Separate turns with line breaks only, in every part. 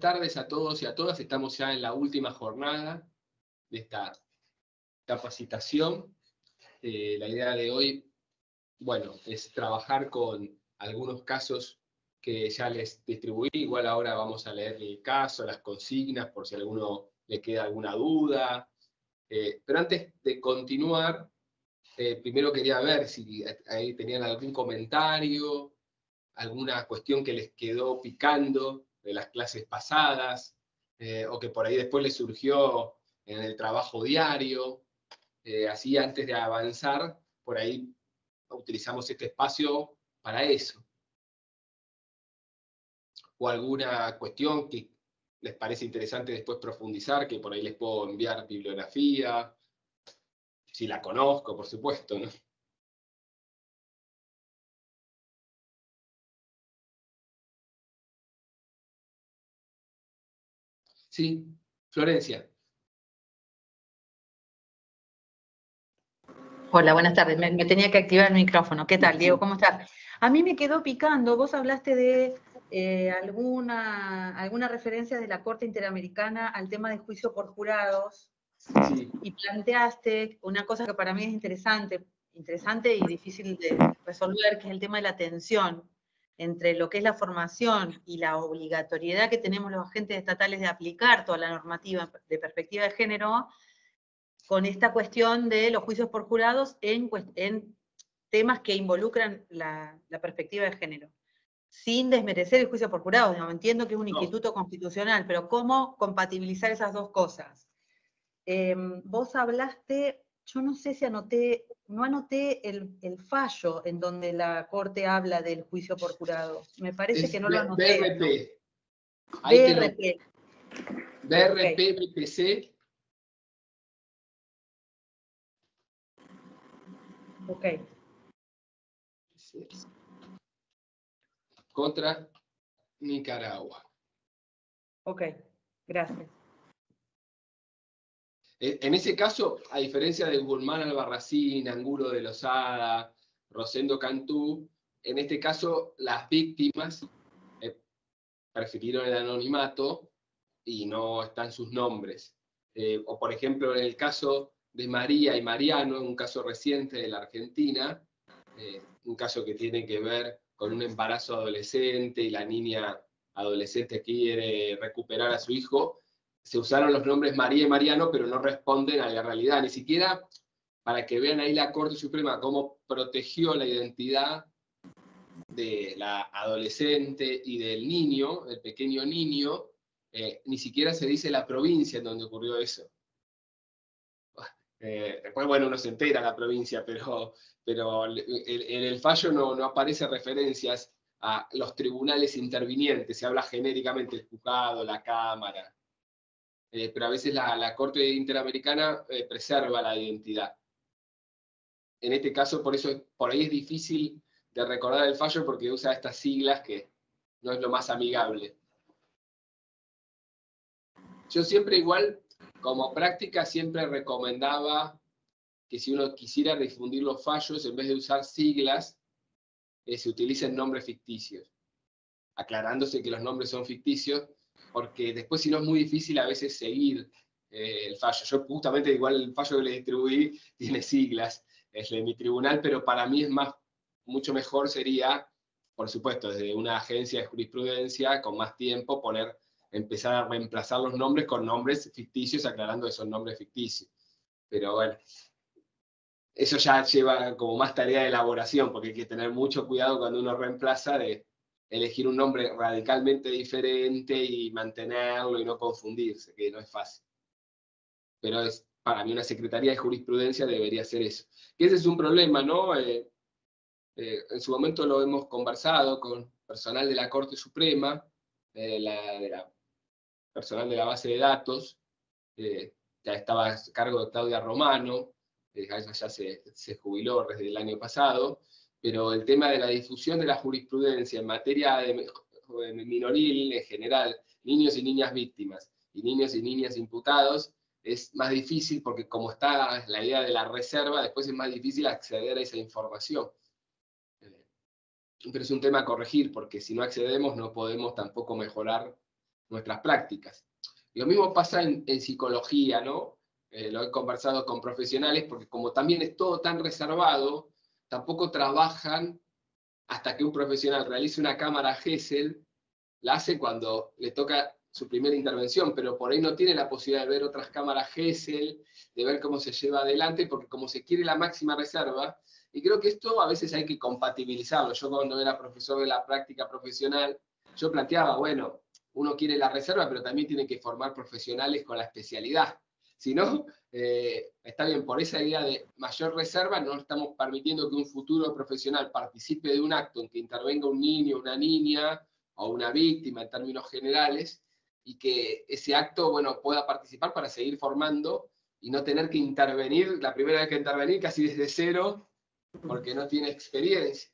tardes a todos y a todas. Estamos ya en la última jornada de esta capacitación. La idea de hoy, bueno, es trabajar con algunos casos que ya les distribuí. Igual ahora vamos a leer el caso, las consignas, por si a alguno le queda alguna duda. Pero antes de continuar, primero quería ver si ahí tenían algún comentario, alguna cuestión que les quedó picando de las clases pasadas, o que por ahí después les surgió en el trabajo diario. Así antes de avanzar, por ahí utilizamos este espacio para eso. O alguna cuestión que les parece interesante después profundizar, que por ahí les puedo enviar bibliografía, si la conozco, por supuesto, ¿no? Sí, Florencia.
Hola, buenas tardes. Me tenía que activar el micrófono. ¿Qué tal, Diego? ¿Cómo estás? A mí me quedó picando. Vos hablaste de alguna referencia de la Corte Interamericana al tema de juicio por jurados.
Sí.
Y planteaste una cosa que para mí es interesante y difícil de resolver, que es el tema de la tensión entre lo que es la formación y la obligatoriedad que tenemos los agentes estatales de aplicar toda la normativa de perspectiva de género, con esta cuestión de los juicios por jurados en temas que involucran la perspectiva de género. Sin desmerecer el juicio por jurados, no, entiendo que es un instituto constitucional, pero ¿cómo compatibilizar esas dos cosas? Vos hablaste, yo no sé si no anoté el fallo en donde la Corte habla del juicio por jurados. Me parece que no lo anoté.
BRP.
BRP.
BRP, BPC.
Ok.
Contra Nicaragua.
Ok, gracias.
En ese caso, a diferencia de Guzmán Albarracín, Angulo de Lozada, Rosendo Cantú, en este caso las víctimas prefirieron el anonimato y no están sus nombres. O por ejemplo, en el caso de María y Mariano, un caso reciente de la Argentina, un caso que tiene que ver con un embarazo adolescente y la niña adolescente quiere recuperar a su hijo, se usaron los nombres María y Mariano, pero no responden a la realidad, ni siquiera para que vean ahí la Corte Suprema cómo protegió la identidad de la adolescente y del niño, el pequeño niño, ni siquiera se dice la provincia en donde ocurrió eso. Después, bueno, uno se entera la provincia, pero en el fallo no aparece referencias a los tribunales intervinientes, se habla genéricamente el juzgado, la Cámara, pero a veces la Corte Interamericana preserva la identidad. En este caso, por eso por ahí es difícil de recordar el fallo porque usa estas siglas que no es lo más amigable. Yo siempre igual, como práctica, siempre recomendaba que si uno quisiera difundir los fallos, en vez de usar siglas, se utilicen nombres ficticios, aclarándose que los nombres son ficticios, porque después si no es muy difícil a veces seguir el fallo. Yo justamente igual el fallo que le distribuí tiene siglas, es de mi tribunal, pero para mí es mucho mejor sería, por supuesto, desde una agencia de jurisprudencia con más tiempo, empezar a reemplazar los nombres con nombres ficticios, aclarando que son nombres ficticios. Pero bueno, eso ya lleva como más tarea de elaboración, porque hay que tener mucho cuidado cuando uno reemplaza de elegir un nombre radicalmente diferente y mantenerlo y no confundirse, que no es fácil. Pero para mí una secretaría de jurisprudencia debería hacer eso. Y ese es un problema, ¿no? En su momento lo hemos conversado con personal de la Corte Suprema, personal de la base de datos, ya estaba a cargo de Claudia Romano, ella ya se jubiló desde el año pasado, pero el tema de la difusión de la jurisprudencia en materia de minoril en general, niños y niñas víctimas y niños y niñas imputados, es más difícil porque como está la idea de la reserva, después es más difícil acceder a esa información. Pero es un tema a corregir, porque si no accedemos no podemos tampoco mejorar nuestras prácticas. Y lo mismo pasa en psicología, ¿no? Lo he conversado con profesionales, porque como también es todo tan reservado, tampoco trabajan hasta que un profesional realice una cámara Gesell, la hace cuando le toca su primera intervención, pero por ahí no tiene la posibilidad de ver otras cámaras Gesell, de ver cómo se lleva adelante, porque como se quiere la máxima reserva, y creo que esto a veces hay que compatibilizarlo. Yo cuando era profesor de la práctica profesional, yo planteaba, bueno, uno quiere la reserva, pero también tiene que formar profesionales con la especialidad. Si no, está bien, por esa idea de mayor reserva, no estamos permitiendo que un futuro profesional participe de un acto en que intervenga un niño, una niña, o una víctima en términos generales, y que ese acto, bueno, pueda participar para seguir formando y no tener que intervenir, la primera vez que intervenir casi desde cero, porque no tiene experiencia.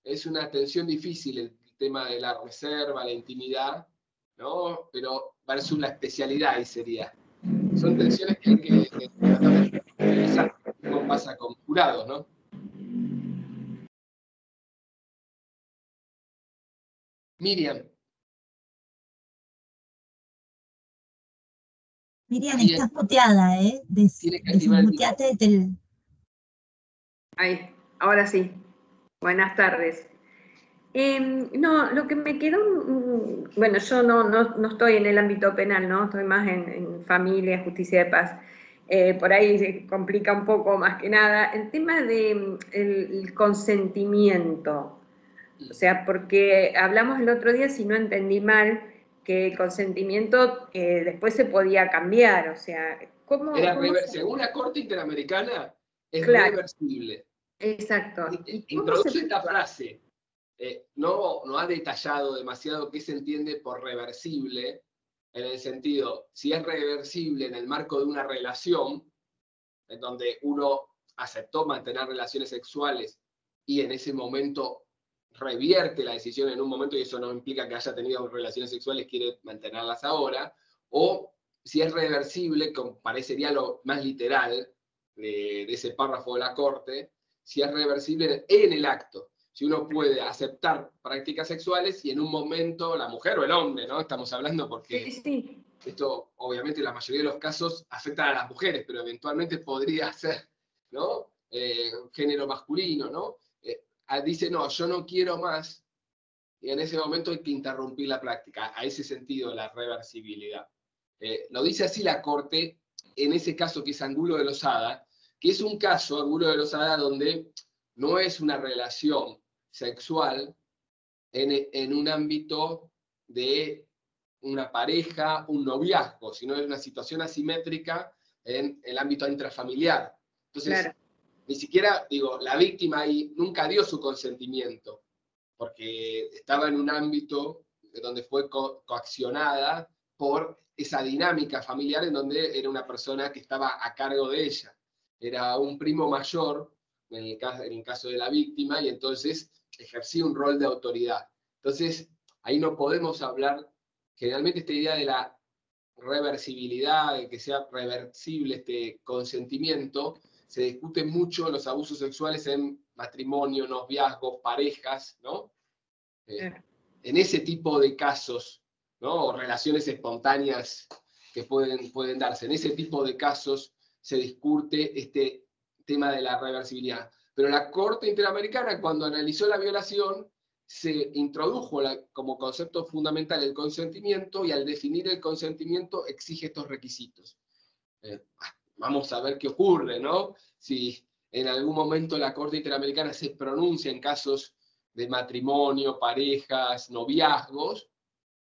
Es una tensión difícil el tema de la reserva, la intimidad, ¿no? Pero versus la especialidad ahí sería. Son tensiones que hay que tratar de utilizar, como pasa con jurados, ¿no? Miriam.
Miriam, estás muteada, ¿eh? Desmuteate del...
Ahí, ahora sí. Buenas tardes. No, lo que me quedó, bueno, yo no estoy en el ámbito penal, ¿no? Estoy más en familia, justicia de paz. Por ahí se complica un poco más que nada. El tema del el consentimiento. O sea, porque hablamos el otro día, si no entendí mal, que el consentimiento después se podía cambiar. O sea, ¿cómo
según la Corte Interamericana, es
claro,
reversible.
Exacto.
Introduce esta frase. No ha detallado demasiado qué se entiende por reversible, en el sentido, si es reversible en el marco de una relación, en donde uno aceptó mantener relaciones sexuales y en ese momento revierte la decisión en un momento, y eso no implica que haya tenido relaciones sexuales, quiere mantenerlas ahora, o si es reversible, que parecería lo más literal de ese párrafo de la Corte, si es reversible en el acto. Si uno puede aceptar prácticas sexuales y en un momento la mujer o el hombre, ¿no? Estamos hablando porque
sí.
Esto obviamente en la mayoría de los casos afecta a las mujeres, pero eventualmente podría ser, ¿no? Género masculino, ¿no? Dice, no, yo no quiero más, y en ese momento hay que interrumpir la práctica, a ese sentido la reversibilidad. Lo dice así la Corte, en ese caso que es Angulo de Lozada, que es un caso, Angulo de Lozada, donde no es una relación sexual en un ámbito de una pareja, un noviazgo, sino es una situación asimétrica en el ámbito intrafamiliar. Entonces, claro, ni siquiera, digo, la víctima ahí nunca dio su consentimiento, porque estaba en un ámbito donde fue coaccionada por esa dinámica familiar en donde era una persona que estaba a cargo de ella. Era un primo mayor, en el caso de la víctima, y entonces ejercía un rol de autoridad. Entonces, ahí no podemos hablar, generalmente esta idea de la reversibilidad, de que sea reversible este consentimiento, se discute mucho los abusos sexuales en matrimonio, noviazgos, parejas, ¿no? En ese tipo de casos, ¿no? O relaciones espontáneas que pueden darse, en ese tipo de casos se discute este tema de la reversibilidad. Pero la Corte Interamericana, cuando analizó la violación, se introdujo como concepto fundamental el consentimiento, y al definir el consentimiento exige estos requisitos. Vamos a ver qué ocurre, ¿no? Si en algún momento la Corte Interamericana se pronuncia en casos de matrimonio, parejas, noviazgos,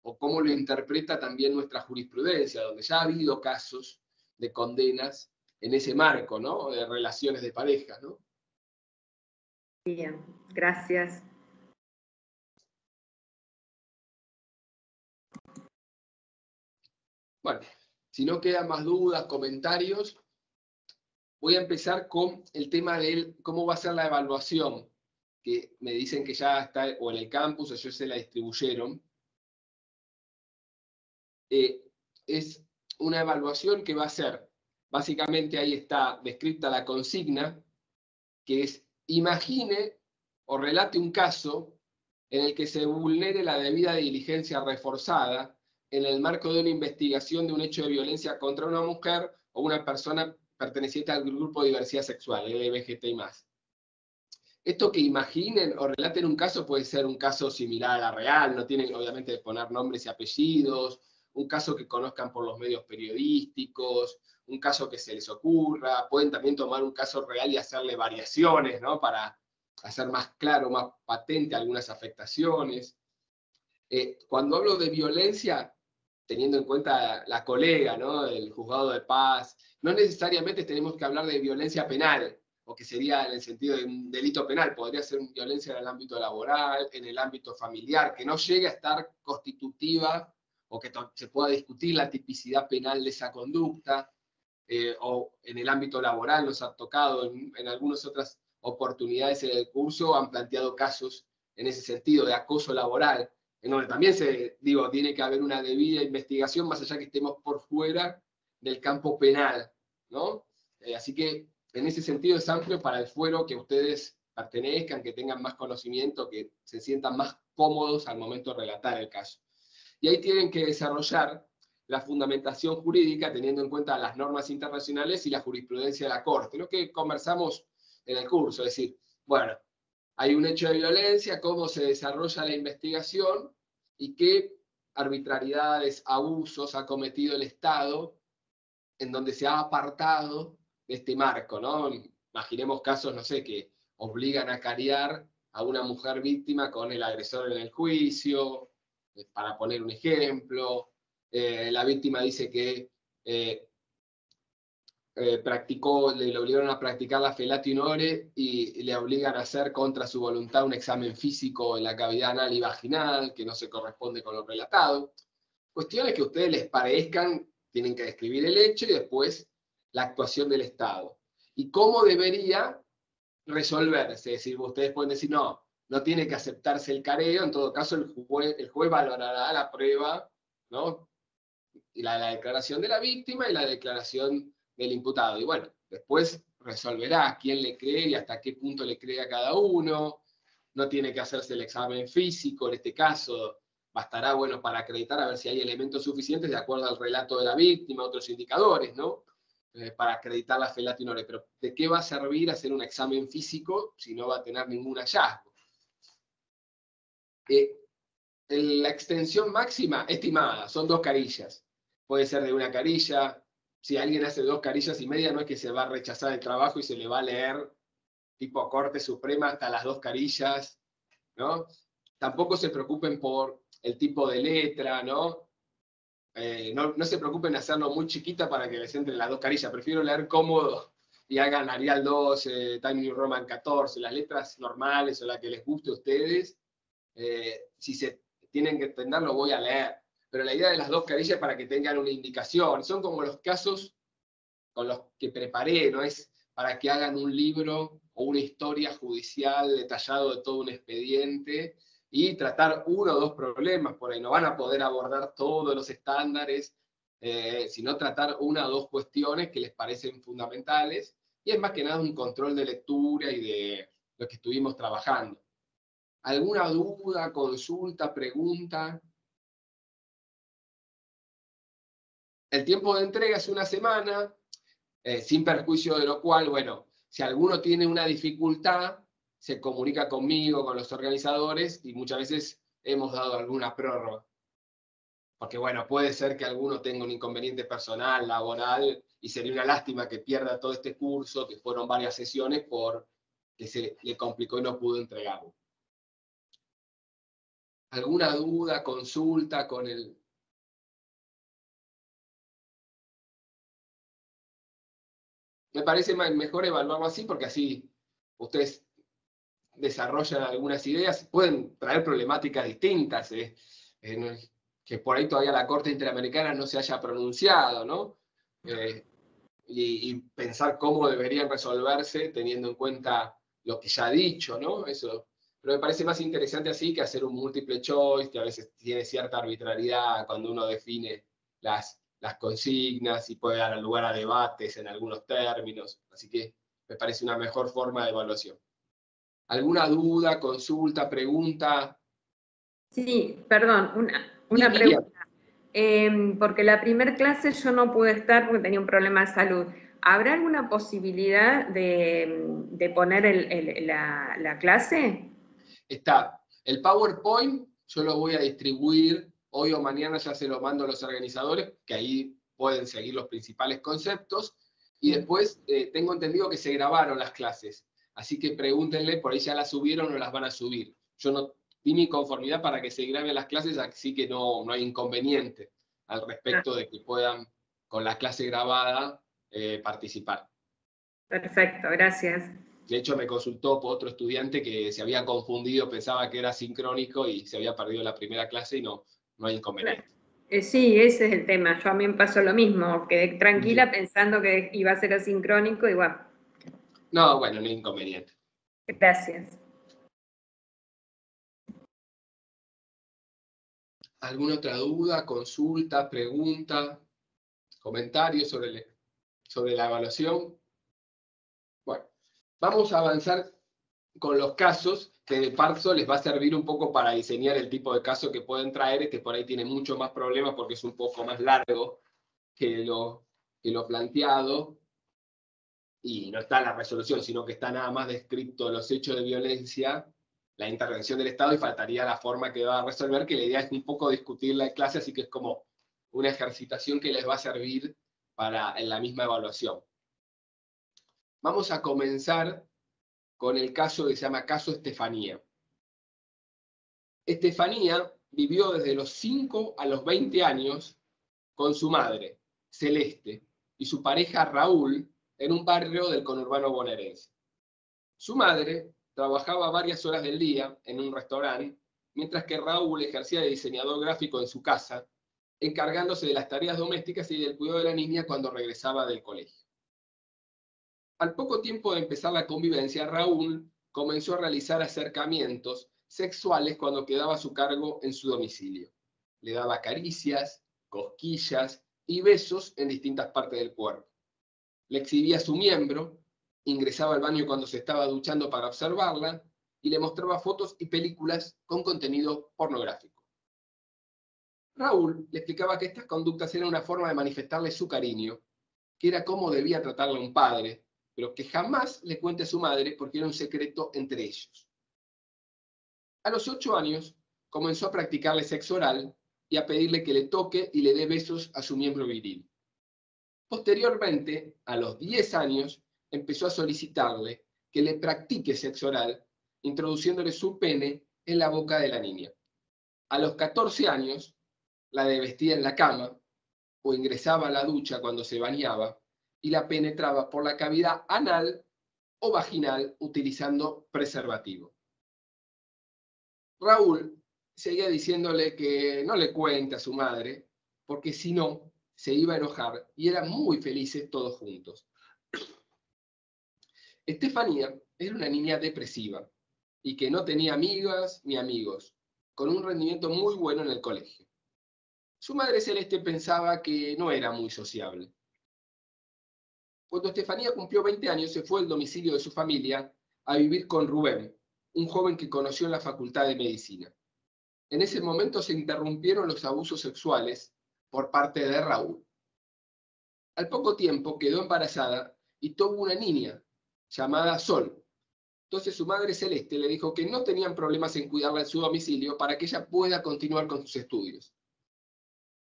o cómo lo interpreta también nuestra jurisprudencia, donde ya ha habido casos de condenas en ese marco, ¿no? De relaciones de pareja, ¿no?
Bien, gracias.
Bueno, si no quedan más dudas, comentarios, voy a empezar con el tema de cómo va a ser la evaluación, que me dicen que ya está o en el campus o ya se la distribuyeron. Es una evaluación que va a ser, básicamente ahí está descrita la consigna, que es: imagine o relate un caso en el que se vulnere la debida diligencia reforzada en el marco de una investigación de un hecho de violencia contra una mujer o una persona perteneciente al grupo de diversidad sexual, LGBTI+. Esto que imaginen o relaten un caso puede ser un caso similar a la real, no tienen obviamente que poner nombres y apellidos, un caso que conozcan por los medios periodísticos, un caso que se les ocurra, pueden también tomar un caso real y hacerle variaciones, ¿no? Para hacer más claro, más patente algunas afectaciones. Cuando hablo de violencia, teniendo en cuenta la colega, ¿no? El juzgado de paz, no necesariamente tenemos que hablar de violencia penal, o que sería en el sentido de un delito penal, podría ser violencia en el ámbito laboral, en el ámbito familiar, que no llegue a estar constitutiva, o que se pueda discutir la tipicidad penal de esa conducta, o en el ámbito laboral nos ha tocado, en algunas otras oportunidades en el curso han planteado casos en ese sentido de acoso laboral, en donde también tiene que haber una debida investigación, más allá que estemos por fuera del campo penal, ¿no? Así que en ese sentido es amplio para el fuero que ustedes pertenezcan, que tengan más conocimiento, que se sientan más cómodos al momento de relatar el caso. Y ahí tienen que desarrollar la fundamentación jurídica teniendo en cuenta las normas internacionales y la jurisprudencia de la Corte, lo que conversamos en el curso, es decir, bueno, hay un hecho de violencia, cómo se desarrolla la investigación y qué arbitrariedades, abusos ha cometido el Estado en donde se ha apartado de este marco, ¿no? Imaginemos casos, no sé, que obligan a cariar a una mujer víctima con el agresor en el juicio, para poner un ejemplo. La víctima dice que le obligaron a practicar la felatio in ore y le obligan a hacer contra su voluntad un examen físico en la cavidad anal y vaginal, que no se corresponde con lo relatado. Cuestiones que a ustedes les parezcan, tienen que describir el hecho y después la actuación del Estado. Y cómo debería resolverse, es decir, ustedes pueden decir, no, no tiene que aceptarse el careo, en todo caso el juez valorará la prueba, ¿no? Y la declaración de la víctima y la declaración del imputado. Y bueno, después resolverá quién le cree y hasta qué punto le cree a cada uno. No tiene que hacerse el examen físico, en este caso bastará, bueno, para acreditar a ver si hay elementos suficientes de acuerdo al relato de la víctima, otros indicadores, ¿no? Para acreditar la felatio in ore. Pero ¿de qué va a servir hacer un examen físico si no va a tener ningún hallazgo? La extensión máxima estimada son 2 carillas. Puede ser de una carilla. Si alguien hace 2 carillas y media, no es que se va a rechazar el trabajo y se le va a leer tipo Corte Suprema hasta las 2 carillas, ¿no? Tampoco se preocupen por el tipo de letra, ¿no? No se preocupen de hacerlo muy chiquita para que les entren las 2 carillas. Prefiero leer cómodo y hagan Arial 12, Times New Roman 14, las letras normales o las que les guste a ustedes. Si se tienen que entender, lo voy a leer. Pero la idea de las 2 carillas es para que tengan una indicación. Son como los casos con los que preparé, no es para que hagan un libro o una historia judicial detallado de todo un expediente y tratar 1 o 2 problemas por ahí. No van a poder abordar todos los estándares, sino tratar 1 o 2 cuestiones que les parecen fundamentales. Y es más que nada un control de lectura y de lo que estuvimos trabajando. ¿Alguna duda, consulta, pregunta? El tiempo de entrega es 1 semana, sin perjuicio de lo cual, bueno, si alguno tiene una dificultad, se comunica conmigo, con los organizadores, y muchas veces hemos dado alguna prórroga. Porque bueno, puede ser que alguno tenga un inconveniente personal, laboral, y sería una lástima que pierda todo este curso, que fueron varias sesiones, porque se le complicó y no pudo entregarlo. ¿Alguna duda, consulta con el...? Me parece mejor evaluarlo así, porque así ustedes desarrollan algunas ideas, pueden traer problemáticas distintas, que por ahí todavía la Corte Interamericana no se haya pronunciado, ¿no? Y pensar cómo deberían resolverse teniendo en cuenta lo que ya ha dicho, ¿no? Eso. Pero me parece más interesante así que hacer un multiple choice, que a veces tiene cierta arbitrariedad cuando uno define las consignas y puede dar lugar a debates en algunos términos. Así que me parece una mejor forma de evaluación. ¿Alguna duda, consulta, pregunta?
Sí, perdón, una pregunta. porque la primera clase yo no pude estar porque tenía un problema de salud. ¿Habrá alguna posibilidad de poner la clase?
Está. El PowerPoint yo lo voy a distribuir hoy o mañana, ya se lo mando a los organizadores, que ahí pueden seguir los principales conceptos. Y después tengo entendido que se grabaron las clases. Así que pregúntenle, por ahí ya las subieron o las van a subir. Yo no di mi conformidad para que se graben las clases, así que no hay inconveniente al respecto de que puedan, con la clase grabada, participar.
Perfecto, gracias.
De hecho, me consultó por otro estudiante que se había confundido, pensaba que era sincrónico y se había perdido la primera clase y no hay inconveniente.
Sí, ese es el tema. Yo a mí me pasó lo mismo. Quedé tranquila pensando que iba a ser asincrónico y bueno.
No, bueno, no hay inconveniente.
Gracias.
¿Alguna otra duda, consulta, pregunta, comentario sobre la evaluación? Bueno, vamos a avanzar con los casos, que de paso les va a servir un poco para diseñar el tipo de caso que pueden traer. Este por ahí tiene mucho más problemas porque es un poco más largo que lo planteado, y no está la resolución, sino que está nada más descrito los hechos de violencia, la intervención del Estado, y faltaría la forma que va a resolver, que la idea es un poco discutirla en clase, así que es como una ejercitación que les va a servir en la misma evaluación. Vamos a comenzar con el caso que se llama caso Estefanía. Estefanía vivió desde los 5 a los 20 años con su madre, Celeste, y su pareja Raúl, en un barrio del conurbano bonaerense. Su madre trabajaba varias horas del día en un restaurante, mientras que Raúl ejercía de diseñador gráfico en su casa, encargándose de las tareas domésticas y del cuidado de la niña cuando regresaba del colegio. Al poco tiempo de empezar la convivencia, Raúl comenzó a realizar acercamientos sexuales cuando quedaba a su cargo en su domicilio. Le daba caricias, cosquillas y besos en distintas partes del cuerpo. Le exhibía su miembro, ingresaba al baño cuando se estaba duchando para observarla y le mostraba fotos y películas con contenido pornográfico. Raúl le explicaba que estas conductas eran una forma de manifestarle su cariño, que era cómo debía tratarle a un padre, pero que jamás le cuente a su madre porque era un secreto entre ellos. A los 8 años comenzó a practicarle sexo oral y a pedirle que le toque y le dé besos a su miembro viril. Posteriormente, a los 10 años, empezó a solicitarle que le practique sexo oral, introduciéndole su pene en la boca de la niña. A los 14 años, la vestía en la cama o ingresaba a la ducha cuando se bañaba y la penetraba por la cavidad anal o vaginal utilizando preservativo. Raúl seguía diciéndole que no le cuente a su madre, porque si no, se iba a enojar, y eran muy felices todos juntos. Estefanía era una niña depresiva y que no tenía amigas ni amigos, con un rendimiento muy bueno en el colegio. Su madre Celeste pensaba que no era muy sociable. Cuando Estefanía cumplió 20 años, se fue al domicilio de su familia a vivir con Rubén, un joven que conoció en la Facultad de Medicina. En ese momento se interrumpieron los abusos sexuales por parte de Raúl. Al poco tiempo quedó embarazada y tuvo una niña llamada Sol. Entonces su madre Celeste le dijo que no tenían problemas en cuidarla en su domicilio para que ella pueda continuar con sus estudios.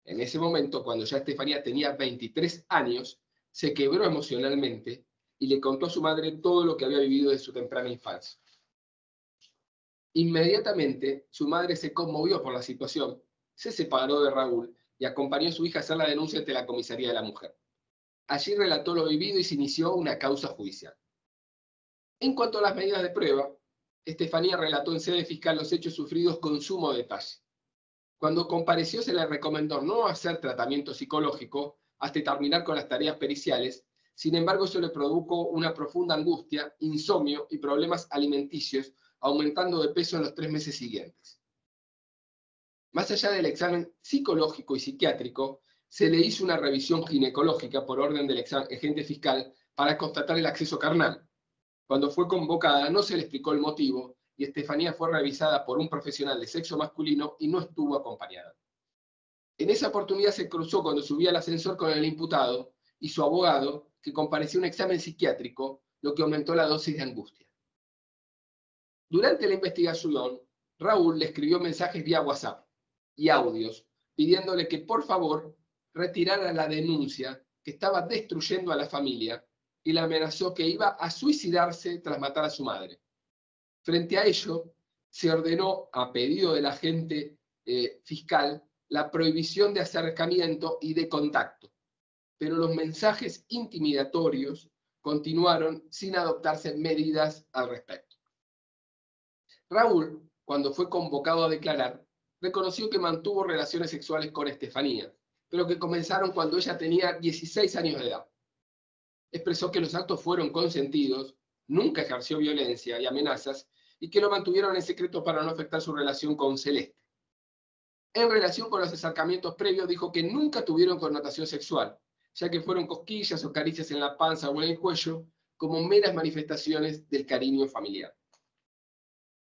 En ese momento, cuando ya Estefanía tenía 23 años, se quebró emocionalmente y le contó a su madre todo lo que había vivido de su temprana infancia. Inmediatamente, su madre se conmovió por la situación, se separó de Raúl y acompañó a su hija a hacer la denuncia ante la comisaría de la mujer. Allí relató lo vivido y se inició una causa judicial. En cuanto a las medidas de prueba, Estefanía relató en sede fiscal los hechos sufridos con sumo detalle. Cuando compareció se le recomendó no hacer tratamiento psicológico hasta terminar con las tareas periciales. Sin embargo, eso le produjo una profunda angustia, insomnio y problemas alimenticios, aumentando de peso en los 3 meses siguientes. Más allá del examen psicológico y psiquiátrico, se le hizo una revisión ginecológica por orden del agente fiscal para constatar el acceso carnal. Cuando fue convocada no se le explicó el motivo y Estefanía fue revisada por un profesional de sexo masculino y no estuvo acompañada. En esa oportunidad se cruzó cuando subía al ascensor con el imputado y su abogado, que compareció a un examen psiquiátrico, lo que aumentó la dosis de angustia. Durante la investigación, Raúl le escribió mensajes vía WhatsApp y audios, pidiéndole que por favor retirara la denuncia que estaba destruyendo a la familia y le amenazó que iba a suicidarse tras matar a su madre. Frente a ello, se ordenó, a pedido del agente fiscal, la prohibición de acercamiento y de contacto, pero los mensajes intimidatorios continuaron sin adoptarse medidas al respecto. Raúl, cuando fue convocado a declarar, reconoció que mantuvo relaciones sexuales con Estefanía, pero que comenzaron cuando ella tenía 16 años de edad. Expresó que los actos fueron consentidos, nunca ejerció violencia y amenazas, y que lo mantuvieron en secreto para no afectar su relación con Celeste. En relación con los acercamientos previos, dijo que nunca tuvieron connotación sexual, ya que fueron cosquillas o caricias en la panza o en el cuello, como meras manifestaciones del cariño familiar.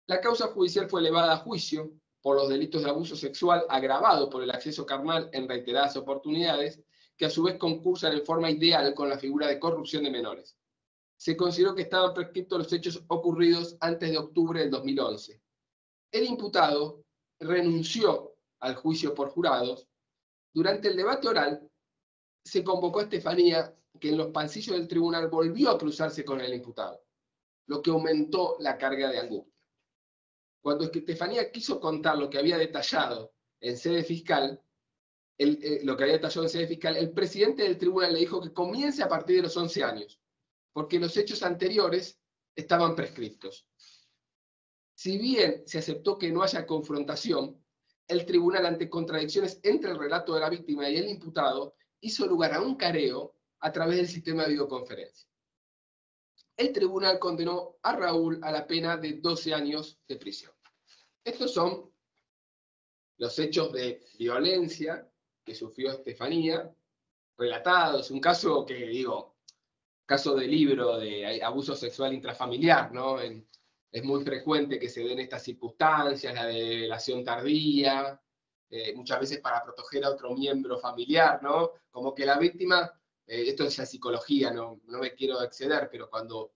La causa judicial fue elevada a juicio por los delitos de abuso sexual agravado por el acceso carnal en reiteradas oportunidades, que a su vez concursan en forma ideal con la figura de corrupción de menores. Se consideró que estaban prescriptos los hechos ocurridos antes de octubre del 2011. El imputado renunció al juicio por jurados. Durante el debate oral, se convocó a Estefanía, que en los pasillos del tribunal volvió a cruzarse con el imputado, lo que aumentó la carga de angustia. Cuando Estefanía quiso contar lo que había detallado en sede fiscal, el presidente del tribunal le dijo que comience a partir de los 11 años, porque los hechos anteriores estaban prescriptos. Si bien se aceptó que no haya confrontación, el tribunal, ante contradicciones entre el relato de la víctima y el imputado, hizo lugar a un careo a través del sistema de videoconferencia. El tribunal condenó a Raúl a la pena de 12 años de prisión. Estos son los hechos de violencia que sufrió Estefanía, relatados, un caso que, caso de libro de abuso sexual intrafamiliar, ¿no? Es muy frecuente que se den estas circunstancias, la de violación tardía, muchas veces para proteger a otro miembro familiar, ¿no? Como que la víctima, esto es la psicología, no me quiero exceder, pero cuando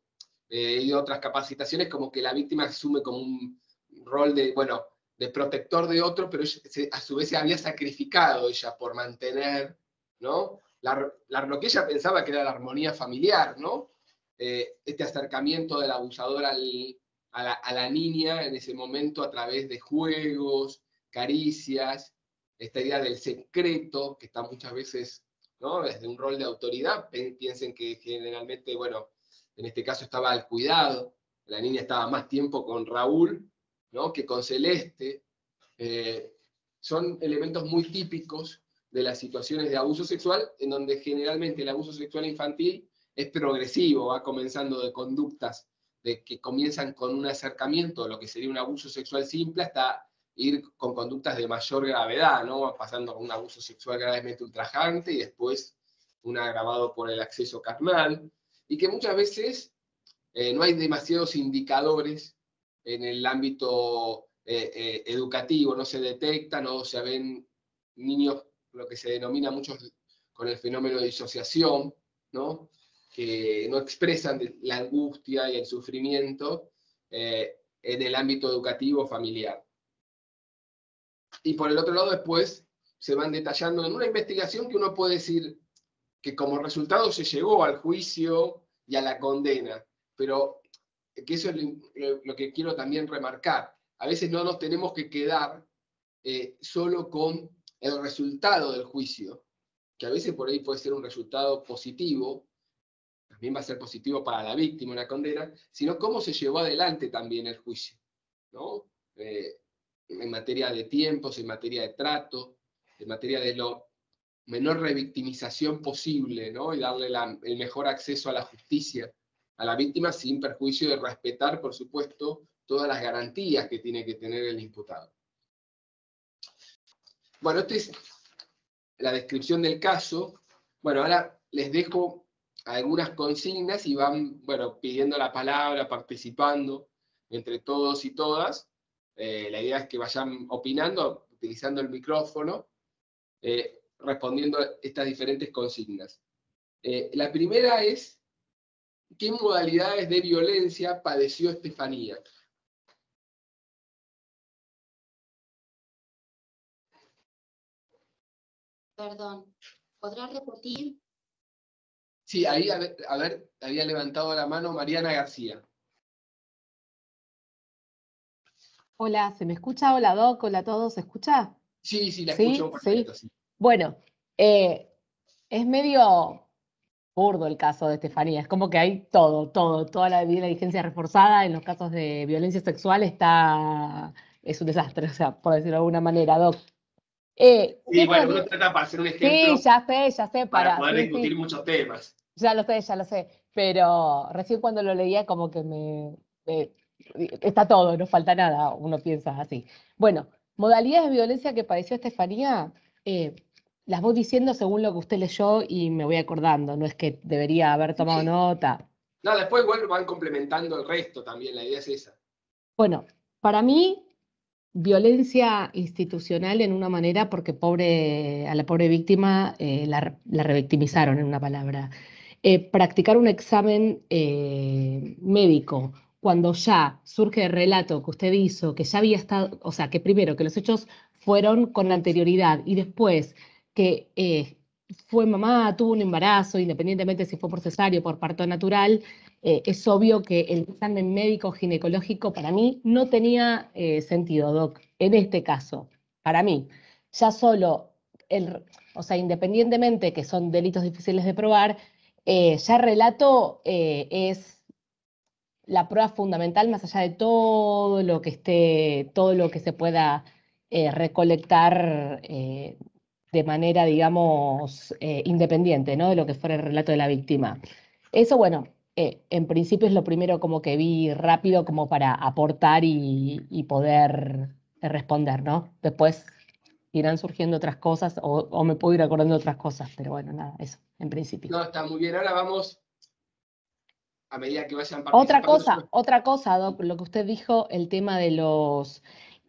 he ido a otras capacitaciones, como que la víctima asume como un rol de protector de otro, pero a su vez se había sacrificado ella por mantener, ¿no? Lo que ella pensaba que era la armonía familiar, ¿no? Este acercamiento del abusador a la niña en ese momento a través de juegos, caricias, esta idea del secreto, que está muchas veces, ¿no? Desde un rol de autoridad, piensen que generalmente, en este caso estaba al cuidado, la niña estaba más tiempo con Raúl, ¿no? Que con Celeste. Son elementos muy típicos de las situaciones de abuso sexual, en donde generalmente el abuso sexual infantil es progresivo, va comenzando de conductas de que comienzan con un acercamiento, lo que sería un abuso sexual simple, hasta ir con conductas de mayor gravedad, ¿no? Pasando con un abuso sexual gravemente ultrajante y después un agravado por el acceso carnal, y que muchas veces no hay demasiados indicadores en el ámbito educativo, no se detectan, no se ven niños, lo que se denomina muchos con el fenómeno de disociación, ¿no? Que no expresan la angustia y el sufrimiento en el ámbito educativo familiar. Y por el otro lado, después se van detallando en una investigación que uno puede decir que como resultado se llegó al juicio y a la condena, pero que eso es lo que quiero también remarcar. A veces no nos tenemos que quedar solo con el resultado del juicio, que a veces por ahí puede ser un resultado positivo, también va a ser positivo para la víctima una condena, sino cómo se llevó adelante también el juicio, ¿no? En materia de tiempos, en materia de trato, en materia de lo menor revictimización posible, ¿no? Y darle el mejor acceso a la justicia a la víctima sin perjuicio de respetar, por supuesto, todas las garantías que tiene que tener el imputado. Bueno, esta es la descripción del caso. Bueno, ahora les dejo algunas consignas y van, pidiendo la palabra, participando entre todos y todas. La idea es que vayan opinando, utilizando el micrófono. respondiendo a estas diferentes consignas. La primera es, ¿qué modalidades de violencia padeció Estefanía?
Perdón, ¿podrá repetir?
Sí, ahí, a ver, había levantado la mano Mariana García.
Hola, ¿se me escucha? Hola, Doc, hola a todos, ¿se escucha?
Sí, la
¿Sí?
escucho perfecto.
¿Sí?
Sí.
Bueno, es medio burdo el caso de Estefanía, es como que hay toda la diligencia reforzada en los casos de violencia sexual es un desastre, o sea, por decirlo de alguna manera, Doc.
Sí, bueno, uno trata para hacer un ejemplo.
Sí, ya sé,
para poder
sí,
discutir muchos temas.
Ya lo sé, pero recién cuando lo leía como que está todo, no falta nada, uno piensa así. Bueno, modalidades de violencia que padeció Estefanía, las voy diciendo según lo que usted leyó y me voy acordando, no es que debería haber tomado nota.
No, después igual van complementando el resto también, la idea es esa.
Bueno, para mí, violencia institucional en una manera porque a la pobre víctima la revictimizaron en una palabra. Practicar un examen médico cuando ya surge el relato que usted hizo, que ya había estado, o sea, que primero que los hechos fueron con anterioridad y después que fue mamá, tuvo un embarazo, independientemente si fue por cesárea o por parto natural, es obvio que el examen médico ginecológico para mí no tenía sentido, Doc, en este caso, para mí. Ya solo, o sea, independientemente que son delitos difíciles de probar, ya el relato es la prueba fundamental más allá de todo lo que todo lo que se pueda recolectar de manera, digamos, independiente, ¿no? De lo que fuera el relato de la víctima. Eso, bueno, en principio es lo primero como que vi rápido como para aportar y poder responder, ¿no? Después irán surgiendo otras cosas o me puedo ir acordando de otras cosas, pero bueno, nada, eso, en principio.
No, está muy bien. Ahora vamos, a medida que vayan participando.
Otra cosa, Doc, lo que usted dijo, el tema de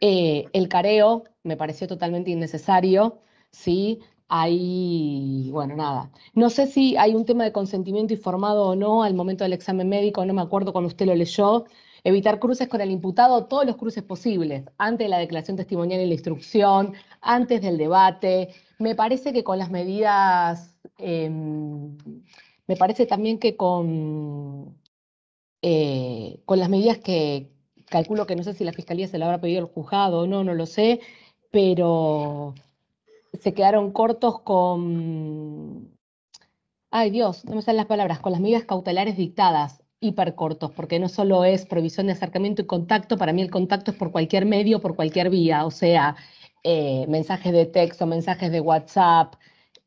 el careo, me pareció totalmente innecesario, ¿sí? Ahí, bueno, nada. No sé si hay un tema de consentimiento informado o no al momento del examen médico, no me acuerdo cuando usted lo leyó. Evitar cruces con el imputado, todos los cruces posibles, antes de la declaración testimonial y la instrucción, antes del debate. Me parece que con las medidas, me parece también que con las medidas que calculo que no sé si la Fiscalía se la habrá pedido al juzgado o no, no lo sé, pero se quedaron cortos ay Dios, no me salen las palabras, con las medidas cautelares dictadas, hiper cortos, porque no solo es prohibición de acercamiento y contacto, para mí el contacto es por cualquier medio, por cualquier vía, o sea, mensajes de texto, mensajes de WhatsApp,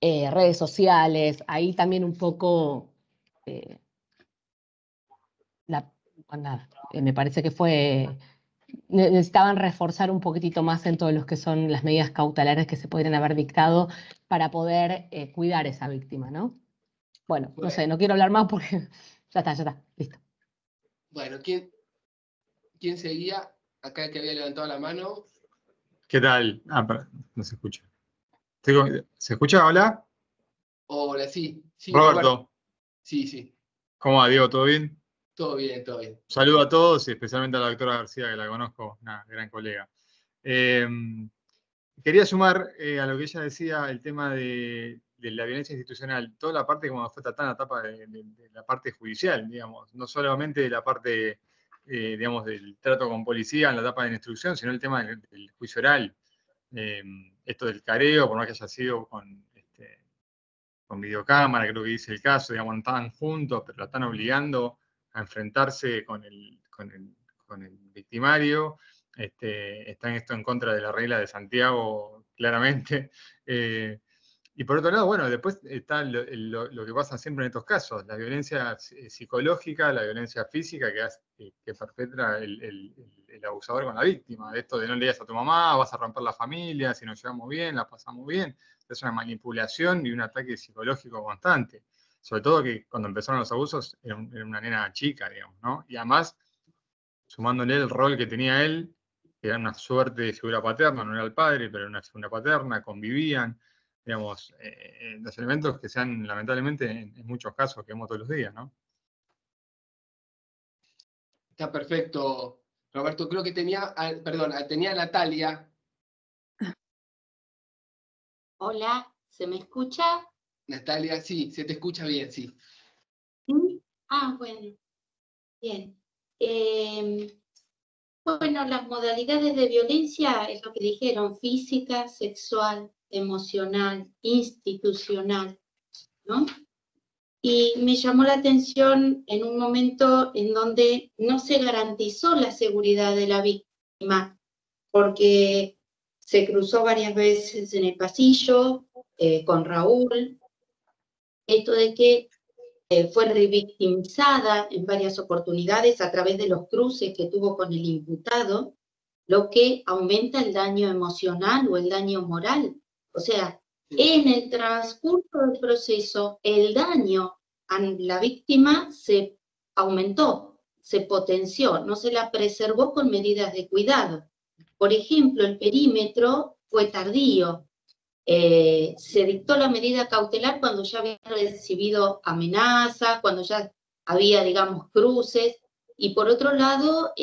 redes sociales, ahí también un poco... nada, me parece que necesitaban reforzar un poquitito más en todos los que son las medidas cautelares que se podrían haber dictado para poder cuidar a esa víctima, ¿no? Bueno, no sé, no quiero hablar más porque ya está, listo.
Bueno, ¿quién seguía? Acá el que había levantado la mano.
¿Qué tal? No se escucha. ¿Se escucha? ¿Hola?
Hola, sí.
Roberto.
Sí.
¿Cómo va, Diego? ¿Todo bien?
Todo bien, todo bien.
Saludo a todos y especialmente a la doctora García, que la conozco, una gran colega. Quería sumar a lo que ella decía, el tema de la violencia institucional, toda la parte como fue tratada en la etapa de la parte judicial, digamos, no solamente de la parte, digamos, del trato con policía en la etapa de la instrucción, sino el tema del juicio oral. Esto del careo, por más que haya sido con videocámara, creo que dice el caso, digamos, no estaban juntos, pero la están obligando a enfrentarse con el victimario. Está en esto en contra de la regla de Santiago, claramente. Y por otro lado, bueno, después está lo que pasa siempre en estos casos, la violencia psicológica, la violencia física que perpetra el abusador con la víctima. De esto de no le digas a tu mamá, vas a romper la familia, si nos llevamos bien, la pasamos bien. Es una manipulación y un ataque psicológico constante. Sobre todo que cuando empezaron los abusos era una nena chica, digamos, ¿no? Y además, sumándole el rol que tenía él, que era una suerte de figura paterna, no era el padre, pero era una figura paterna, convivían. digamos, los elementos que sean, lamentablemente, en muchos casos que vemos todos los días, ¿no?
Está perfecto, Roberto. Creo que tenía a Natalia.
Hola, ¿se me escucha?
Natalia, sí, se te escucha bien, sí.
¿Sí? Ah, bueno, bien. Bueno, las modalidades de violencia es lo que dijeron, física, sexual, emocional, institucional, ¿no? Y me llamó la atención en un momento en donde no se garantizó la seguridad de la víctima, porque se cruzó varias veces en el pasillo con Raúl, esto de que fue revictimizada en varias oportunidades a través de los cruces que tuvo con el imputado, lo que aumenta el daño emocional o el daño moral. O sea, en el transcurso del proceso, el daño a la víctima se aumentó, se potenció, no se la preservó con medidas de cuidado. Por ejemplo, el perímetro fue tardío. Se dictó la medida cautelar cuando ya había recibido amenaza, cuando ya había, digamos, cruces. Y por otro lado,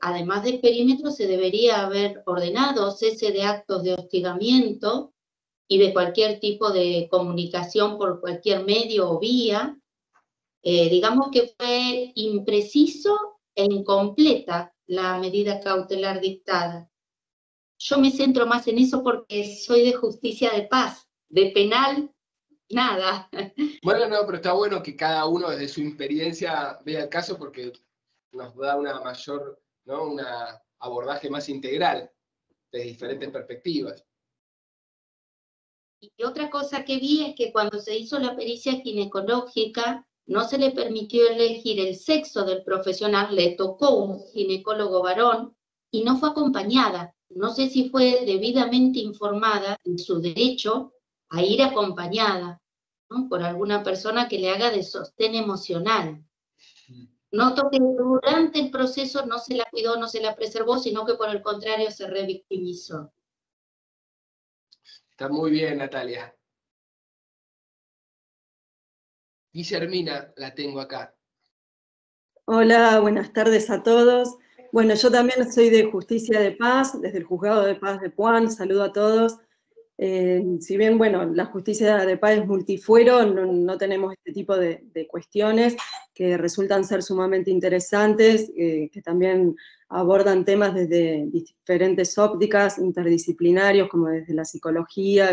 además del perímetro, se debería haber ordenado cese de actos de hostigamiento y de cualquier tipo de comunicación por cualquier medio o vía. Digamos que fue impreciso e incompleta la medida cautelar dictada. Yo me centro más en eso porque soy de justicia de paz, de penal, nada.
Bueno, no, pero está bueno que cada uno desde su experiencia vea el caso porque nos da una mayor, ¿no? Un abordaje más integral de diferentes perspectivas.
Y otra cosa que vi es que cuando se hizo la pericia ginecológica, no se le permitió elegir el sexo del profesional, le tocó un ginecólogo varón y no fue acompañada. No sé si fue debidamente informada en su derecho a ir acompañada, ¿no? Por alguna persona que le haga de sostén emocional. Noto que durante el proceso no se la cuidó, no se la preservó, sino que por el contrario se revictimizó.
Está muy bien, Natalia. Guillermina, la tengo acá.
Hola, buenas tardes a todos. Bueno, yo también soy de Justicia de Paz, desde el Juzgado de Paz de Puan, saludo a todos. Si bien, bueno, la Justicia de Paz es multifuero, no tenemos este tipo de cuestiones que resultan ser sumamente interesantes, que también abordan temas desde diferentes ópticas, interdisciplinarios, como desde la psicología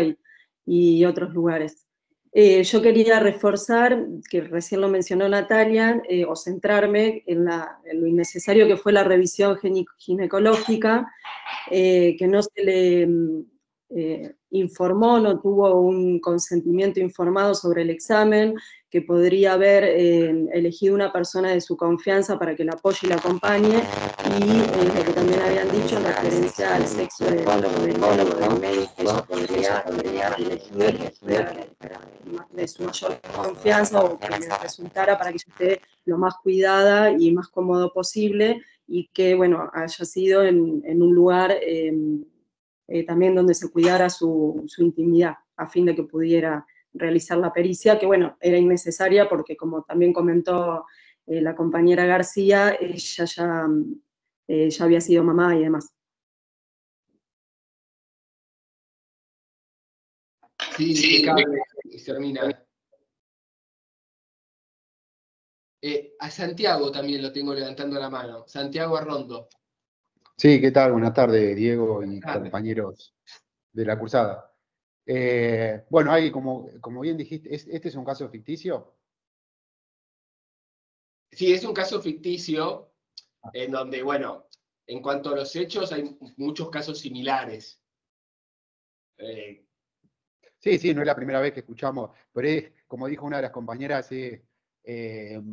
y otros lugares. Yo quería reforzar, que recién lo mencionó Natalia, o centrarme en lo innecesario que fue la revisión ginecológica, que no se le informó, no tuvo un consentimiento informado sobre el examen, que podría haber elegido una persona de su confianza para que la apoye y la acompañe, y lo que también habían dicho en referencia al sexo del médico, ella podría elegir de su mayor confianza o que le resultara para que ella esté lo más cuidada y más cómodo posible, y que, bueno, haya sido en un lugar también donde se cuidara su intimidad, a fin de que pudiera realizar la pericia, que, bueno, era innecesaria porque, como también comentó la compañera García, ella ya había sido mamá y demás.
Sí, impecable, Guillermina. A Santiago también lo tengo levantando la mano. Santiago Arrondo.
Sí, ¿qué tal? Buenas tardes, Diego y compañeros de la cursada. Bueno, ahí, como bien dijiste, ¿este es un caso ficticio?
Sí, es un caso ficticio en donde, bueno, en cuanto a los hechos, hay muchos casos similares.
Sí, no es la primera vez que escuchamos, pero es, como dijo una de las compañeras,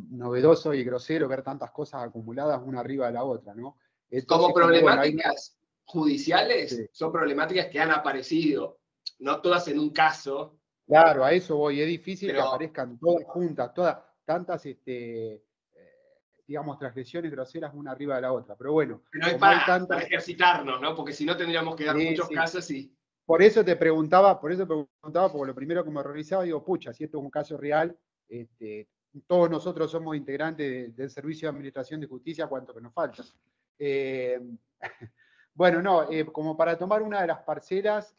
novedoso y grosero ver tantas cosas acumuladas una arriba de la otra, ¿no? Entonces,
como problemáticas
bueno,
judiciales,
sí.
son problemáticas que han aparecido, no todas en un caso.
Claro, a eso voy. Es difícil
pero
que aparezcan todas juntas, tantas, digamos, transgresiones groseras una arriba de la otra. Pero bueno,
no es
como hay
para
tantas...
ejercitarnos, ¿no? Porque si no tendríamos que dar muchos casos y...
por eso te preguntaba, porque lo primero que me horrorizaba, digo, pucha, si esto es un caso real, todos nosotros somos integrantes del Servicio de Administración de Justicia, cuánto que nos falta. Bueno, no, como para tomar una de las parcelas,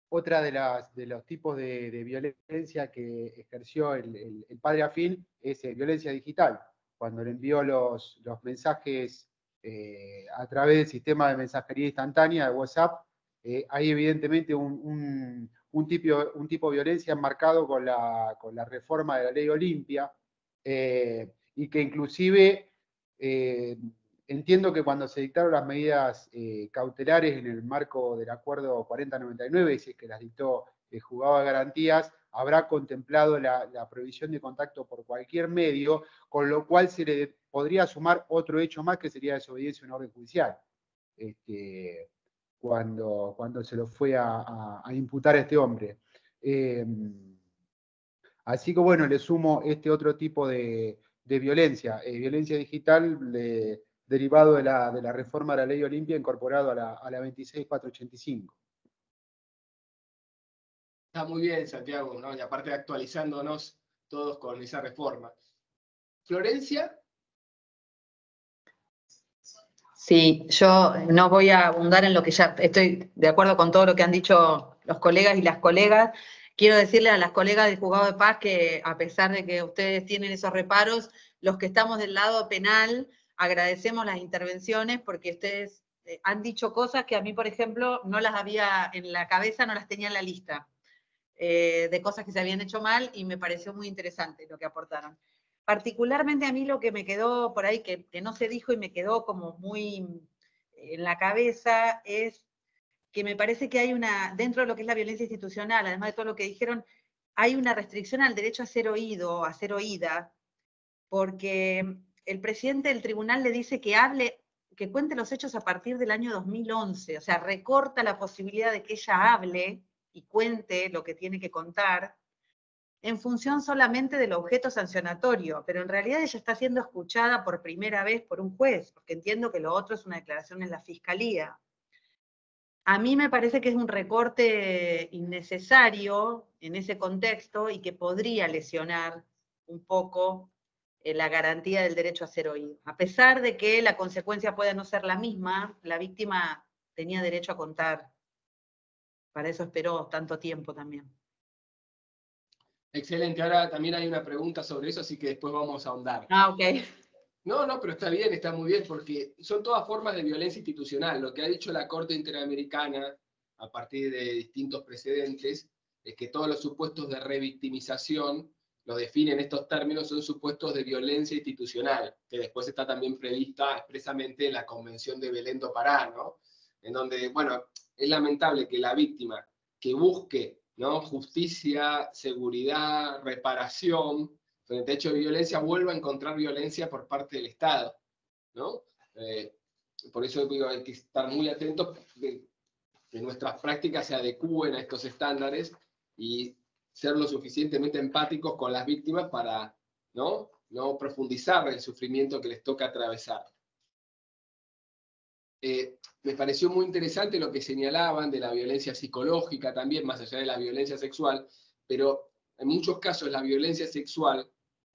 otra de los tipos de violencia que ejerció el padre Afín es violencia digital, cuando le envió los mensajes a través del sistema de mensajería instantánea de WhatsApp. Hay evidentemente un tipo de violencia enmarcado con la reforma de la ley Olimpia, y que inclusive entiendo que cuando se dictaron las medidas cautelares en el marco del acuerdo 4099, si es que las dictó el juzgado de garantías, habrá contemplado la prohibición de contacto por cualquier medio, con lo cual se le podría sumar otro hecho más, que sería desobediencia a una orden judicial, cuando se lo fue a imputar a este hombre. Así que bueno, le sumo este otro tipo de violencia, violencia digital, derivado de la reforma de la ley Olimpia, incorporado a la 26485.
Está muy bien, Santiago, ¿no? Y aparte actualizándonos todos con esa reforma. ¿Florencia?
Sí, yo no voy a abundar en lo que ya estoy de acuerdo con todo lo que han dicho los colegas y las colegas. Quiero decirle a las colegas del Juzgado de Paz que, a pesar de que ustedes tienen esos reparos, los que estamos del lado penal agradecemos las intervenciones, porque ustedes han dicho cosas que a mí, por ejemplo, no las había en la cabeza, no las tenía en la lista, de cosas que se habían hecho mal, y me pareció muy interesante lo que aportaron. Particularmente a mí lo que me quedó por ahí, que no se dijo y me quedó como muy en la cabeza, es que me parece que hay dentro de lo que es la violencia institucional, además de todo lo que dijeron, hay una restricción al derecho a ser oído, a ser oída, porque el presidente del tribunal le dice que cuente los hechos a partir del año 2011, o sea, recorta la posibilidad de que ella hable y cuente lo que tiene que contar, en función solamente del objeto sancionatorio, pero en realidad ella está siendo escuchada por primera vez por un juez, porque entiendo que lo otro es una declaración en la fiscalía. A mí me parece que es un recorte innecesario en ese contexto y que podría lesionar un poco la garantía del derecho a ser oído. A pesar de que la consecuencia pueda no ser la misma, la víctima tenía derecho a contar. Para eso esperó tanto tiempo también.
Excelente, ahora también hay una pregunta sobre eso, así que después vamos a ahondar.
Ah, ok.
No, pero está bien, está muy bien, porque son todas formas de violencia institucional. Lo que ha dicho la Corte Interamericana, a partir de distintos precedentes, es que todos los supuestos de revictimización, lo definen estos términos, son supuestos de violencia institucional, que después está también prevista expresamente en la Convención de Belém do Pará, ¿no? En donde, bueno, es lamentable que la víctima que busque, ¿no?, justicia, seguridad, reparación frente a hecho de violencia, vuelva a encontrar violencia por parte del Estado, ¿no? Por eso digo, hay que estar muy atentos que nuestras prácticas se adecúen a estos estándares y ser lo suficientemente empáticos con las víctimas para no profundizar el sufrimiento que les toca atravesar. Me pareció muy interesante lo que señalaban de la violencia psicológica también, más allá de la violencia sexual, pero en muchos casos la violencia sexual,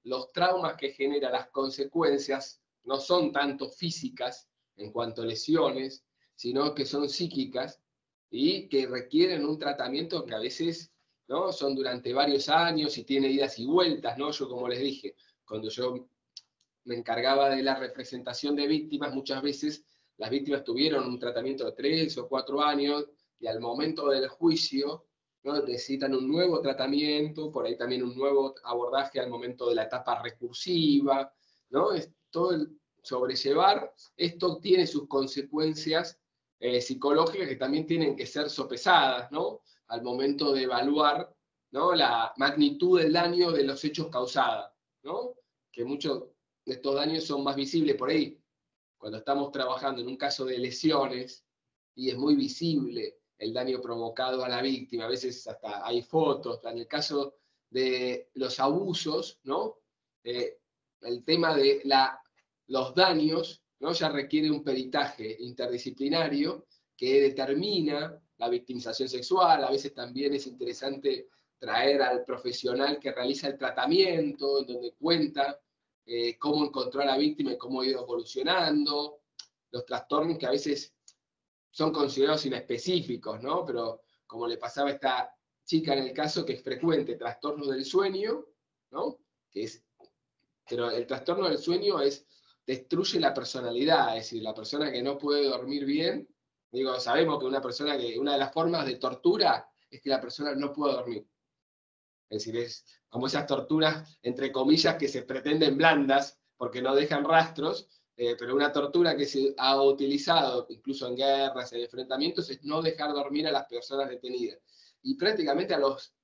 los traumas que genera, las consecuencias, no son tanto físicas en cuanto a lesiones, sino que son psíquicas y que requieren un tratamiento que a veces, ¿no?, son durante varios años y tiene idas y vueltas, ¿no? Yo, como les dije, cuando yo me encargaba de la representación de víctimas, muchas veces las víctimas tuvieron un tratamiento de 3 o 4 años y al momento del juicio, ¿no?, necesitan un nuevo tratamiento, por ahí también un nuevo abordaje al momento de la etapa recursiva, ¿no? Es todo el sobrellevar, esto tiene sus consecuencias psicológicas que también tienen que ser sopesadas, ¿no?, al momento de evaluar, ¿no?, la magnitud del daño de los hechos causados, ¿no?, que muchos de estos daños son más visibles por ahí. Cuando estamos trabajando en un caso de lesiones y es muy visible el daño provocado a la víctima, a veces hasta hay fotos. En el caso de los abusos, ¿no?, el tema de los daños, ¿no?, ya requiere un peritaje interdisciplinario que determina la victimización sexual. A veces también es interesante traer al profesional que realiza el tratamiento, en donde cuenta cómo encontró a la víctima y cómo ha ido evolucionando, los trastornos que a veces son considerados inespecíficos, ¿no? Pero como le pasaba a esta chica en el caso, que es frecuente, trastornos del sueño, ¿no? Pero el trastorno del sueño destruye la personalidad, es decir, la persona que no puede dormir bien, digo, sabemos que una de las formas de tortura es que la persona no pueda dormir. Es decir, es como esas torturas, entre comillas, que se pretenden blandas, porque no dejan rastros, pero una tortura que se ha utilizado, incluso en guerras, en enfrentamientos, es no dejar dormir a las personas detenidas. Y prácticamente a los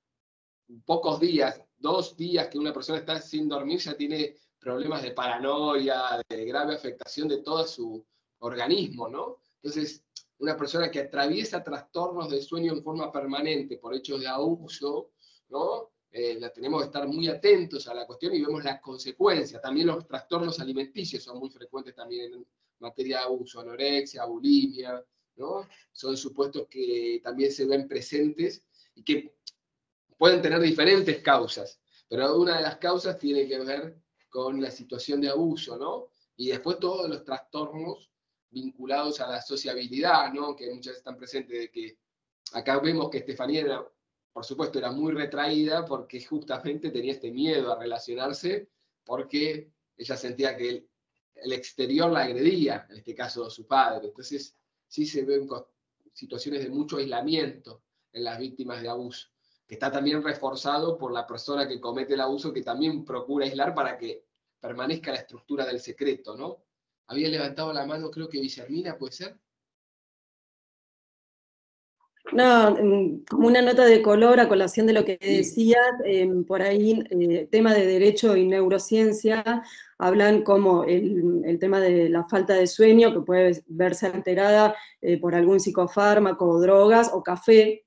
pocos días, 2 días que una persona está sin dormir, ya tiene problemas de paranoia, de grave afectación de todo su organismo, ¿no? Entonces, una persona que atraviesa trastornos de sueño en forma permanente por hechos de abuso, ¿no? Tenemos que estar muy atentos a la cuestión y vemos las consecuencias. También los trastornos alimenticios son muy frecuentes también en materia de abuso, anorexia, bulimia, ¿no? Son supuestos que también se ven presentes y que pueden tener diferentes causas, pero una de las causas tiene que ver con la situación de abuso, ¿no? Y después todos los trastornos vinculados a la sociabilidad, ¿no? Que muchas veces están presentes, de que acá vemos que Estefanía por supuesto, era muy retraída porque justamente tenía este miedo a relacionarse, porque ella sentía que el exterior la agredía, en este caso su padre. Entonces, sí se ven situaciones de mucho aislamiento en las víctimas de abuso, que está también reforzado por la persona que comete el abuso, que también procura aislar para que permanezca la estructura del secreto, ¿no? Había levantado la mano, creo que Guillermina, ¿puede ser?
No, como una nota de color a colación de lo que decías, por ahí, tema de derecho y neurociencia, hablan como el tema de la falta de sueño, que puede verse alterada por algún psicofármaco o drogas, o café,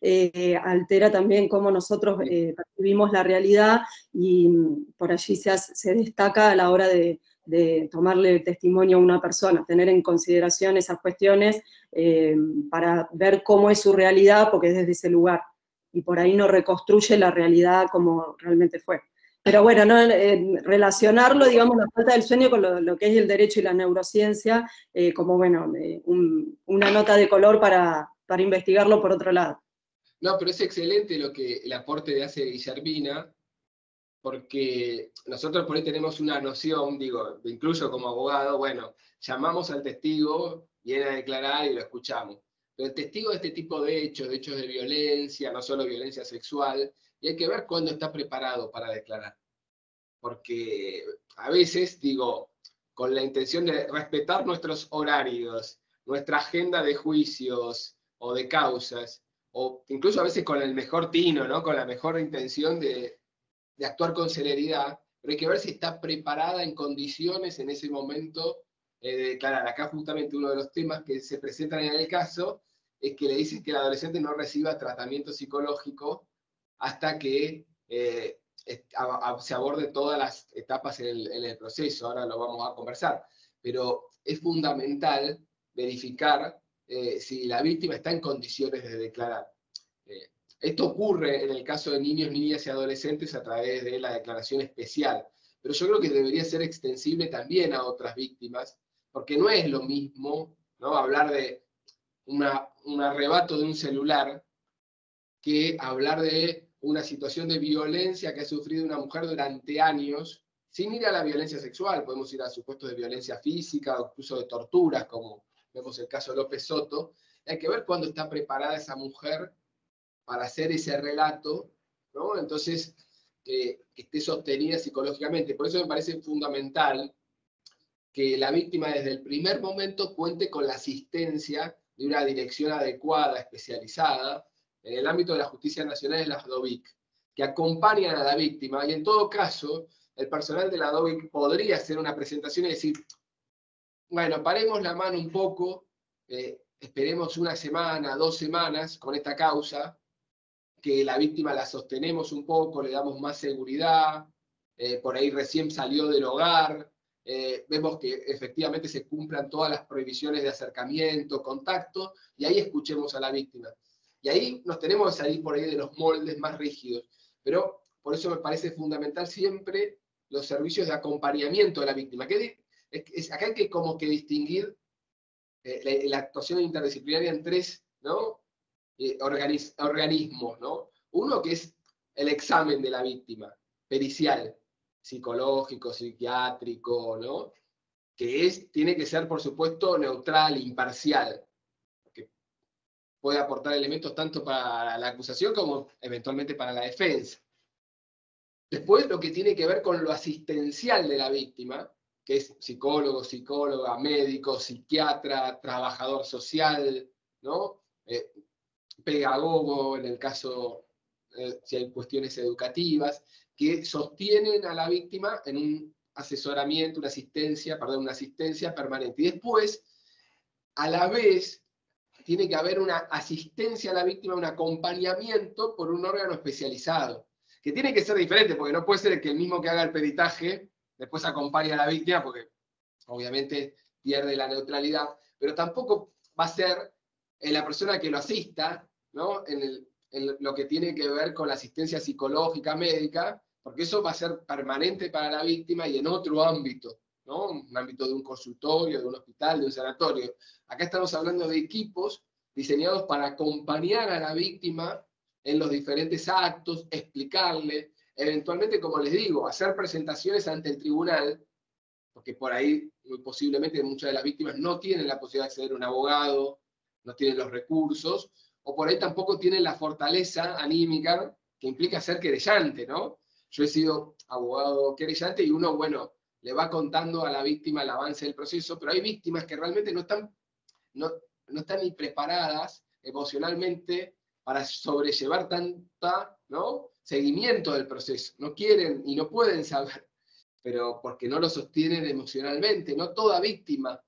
que altera también cómo nosotros percibimos la realidad, y por allí se destaca a la hora de tomarle testimonio a una persona, tener en consideración esas cuestiones para ver cómo es su realidad, porque es desde ese lugar, y por ahí no reconstruye la realidad como realmente fue. Pero bueno, ¿no? Relacionarlo, digamos, la falta del sueño con lo que es el derecho y la neurociencia, como, bueno, una nota de color para investigarlo por otro lado.
No, pero es excelente el aporte de hace Guillermina, porque nosotros por ahí tenemos una noción, digo, incluso como abogado, bueno, llamamos al testigo, viene a declarar y lo escuchamos. Pero el testigo de este tipo de hechos de violencia, no solo violencia sexual, y hay que ver cuándo está preparado para declarar. Porque a veces, digo, con la intención de respetar nuestros horarios, nuestra agenda de juicios o de causas, o incluso a veces con el mejor tino, ¿no? Con la mejor intención de actuar con celeridad, pero hay que ver si está preparada en condiciones en ese momento de declarar. Acá justamente uno de los temas que se presentan en el caso es que le dicen que el adolescente no reciba tratamiento psicológico hasta que se aborde todas las etapas en el proceso. Ahora lo vamos a conversar, pero es fundamental verificar si la víctima está en condiciones de declarar. Esto ocurre en el caso de niños, niñas y adolescentes a través de la declaración especial, pero yo creo que debería ser extensible también a otras víctimas, porque no es lo mismo, ¿no?, hablar de un arrebato de un celular que hablar de una situación de violencia que ha sufrido una mujer durante años, sin ir a la violencia sexual. Podemos ir a supuestos de violencia física o incluso de torturas, como vemos el caso de López Soto. Hay que ver cuándo está preparada esa mujer para hacer ese relato, ¿no? Entonces, que esté sostenida psicológicamente. Por eso me parece fundamental que la víctima desde el primer momento cuente con la asistencia de una dirección adecuada, especializada, en el ámbito de la justicia nacional, en las DOVIC, que acompañan a la víctima, y en todo caso, el personal de la DOVIC podría hacer una presentación y decir, bueno, paremos la mano un poco, esperemos 1 semana, 2 semanas con esta causa, que la víctima la sostenemos un poco, le damos más seguridad, por ahí recién salió del hogar, vemos que efectivamente se cumplan todas las prohibiciones de acercamiento, contacto, y ahí escuchemos a la víctima. Y ahí nos tenemos que salir por ahí de los moldes más rígidos. Pero por eso me parece fundamental siempre los servicios de acompañamiento de la víctima. Acá hay que como que distinguir la actuación interdisciplinaria en tres, ¿no? Organismos, ¿no? Uno que es el examen de la víctima, pericial, psicológico, psiquiátrico, ¿no? Que tiene que ser, por supuesto, neutral, imparcial, que puede aportar elementos tanto para la acusación como eventualmente para la defensa. Después, lo que tiene que ver con lo asistencial de la víctima, que es psicólogo, psicóloga, médico, psiquiatra, trabajador social, ¿no? Pedagogo, en el caso, si hay cuestiones educativas, que sostienen a la víctima en un asesoramiento, una asistencia permanente. Y después, a la vez, tiene que haber una asistencia a la víctima, un acompañamiento por un órgano especializado, que tiene que ser diferente, porque no puede ser que el mismo que haga el peritaje después acompañe a la víctima, porque obviamente pierde la neutralidad, pero tampoco va a ser la persona que lo asista, ¿no? En lo que tiene que ver con la asistencia psicológica, médica, porque eso va a ser permanente para la víctima y en otro ámbito, ¿no? Un ámbito de un consultorio, de un hospital, de un sanatorio. Acá estamos hablando de equipos diseñados para acompañar a la víctima en los diferentes actos, explicarle, eventualmente, como les digo, hacer presentaciones ante el tribunal, porque por ahí muy posiblemente muchas de las víctimas no tienen la posibilidad de acceder a un abogado, no tienen los recursos, o por ahí tampoco tienen la fortaleza anímica que implica ser querellante, ¿no? Yo he sido abogado querellante y uno, bueno, le va contando a la víctima el avance del proceso, pero hay víctimas que realmente no están ni preparadas emocionalmente para sobrellevar tanta, ¿no? Seguimiento del proceso. No quieren y no pueden saber, pero porque no lo sostienen emocionalmente. No toda víctima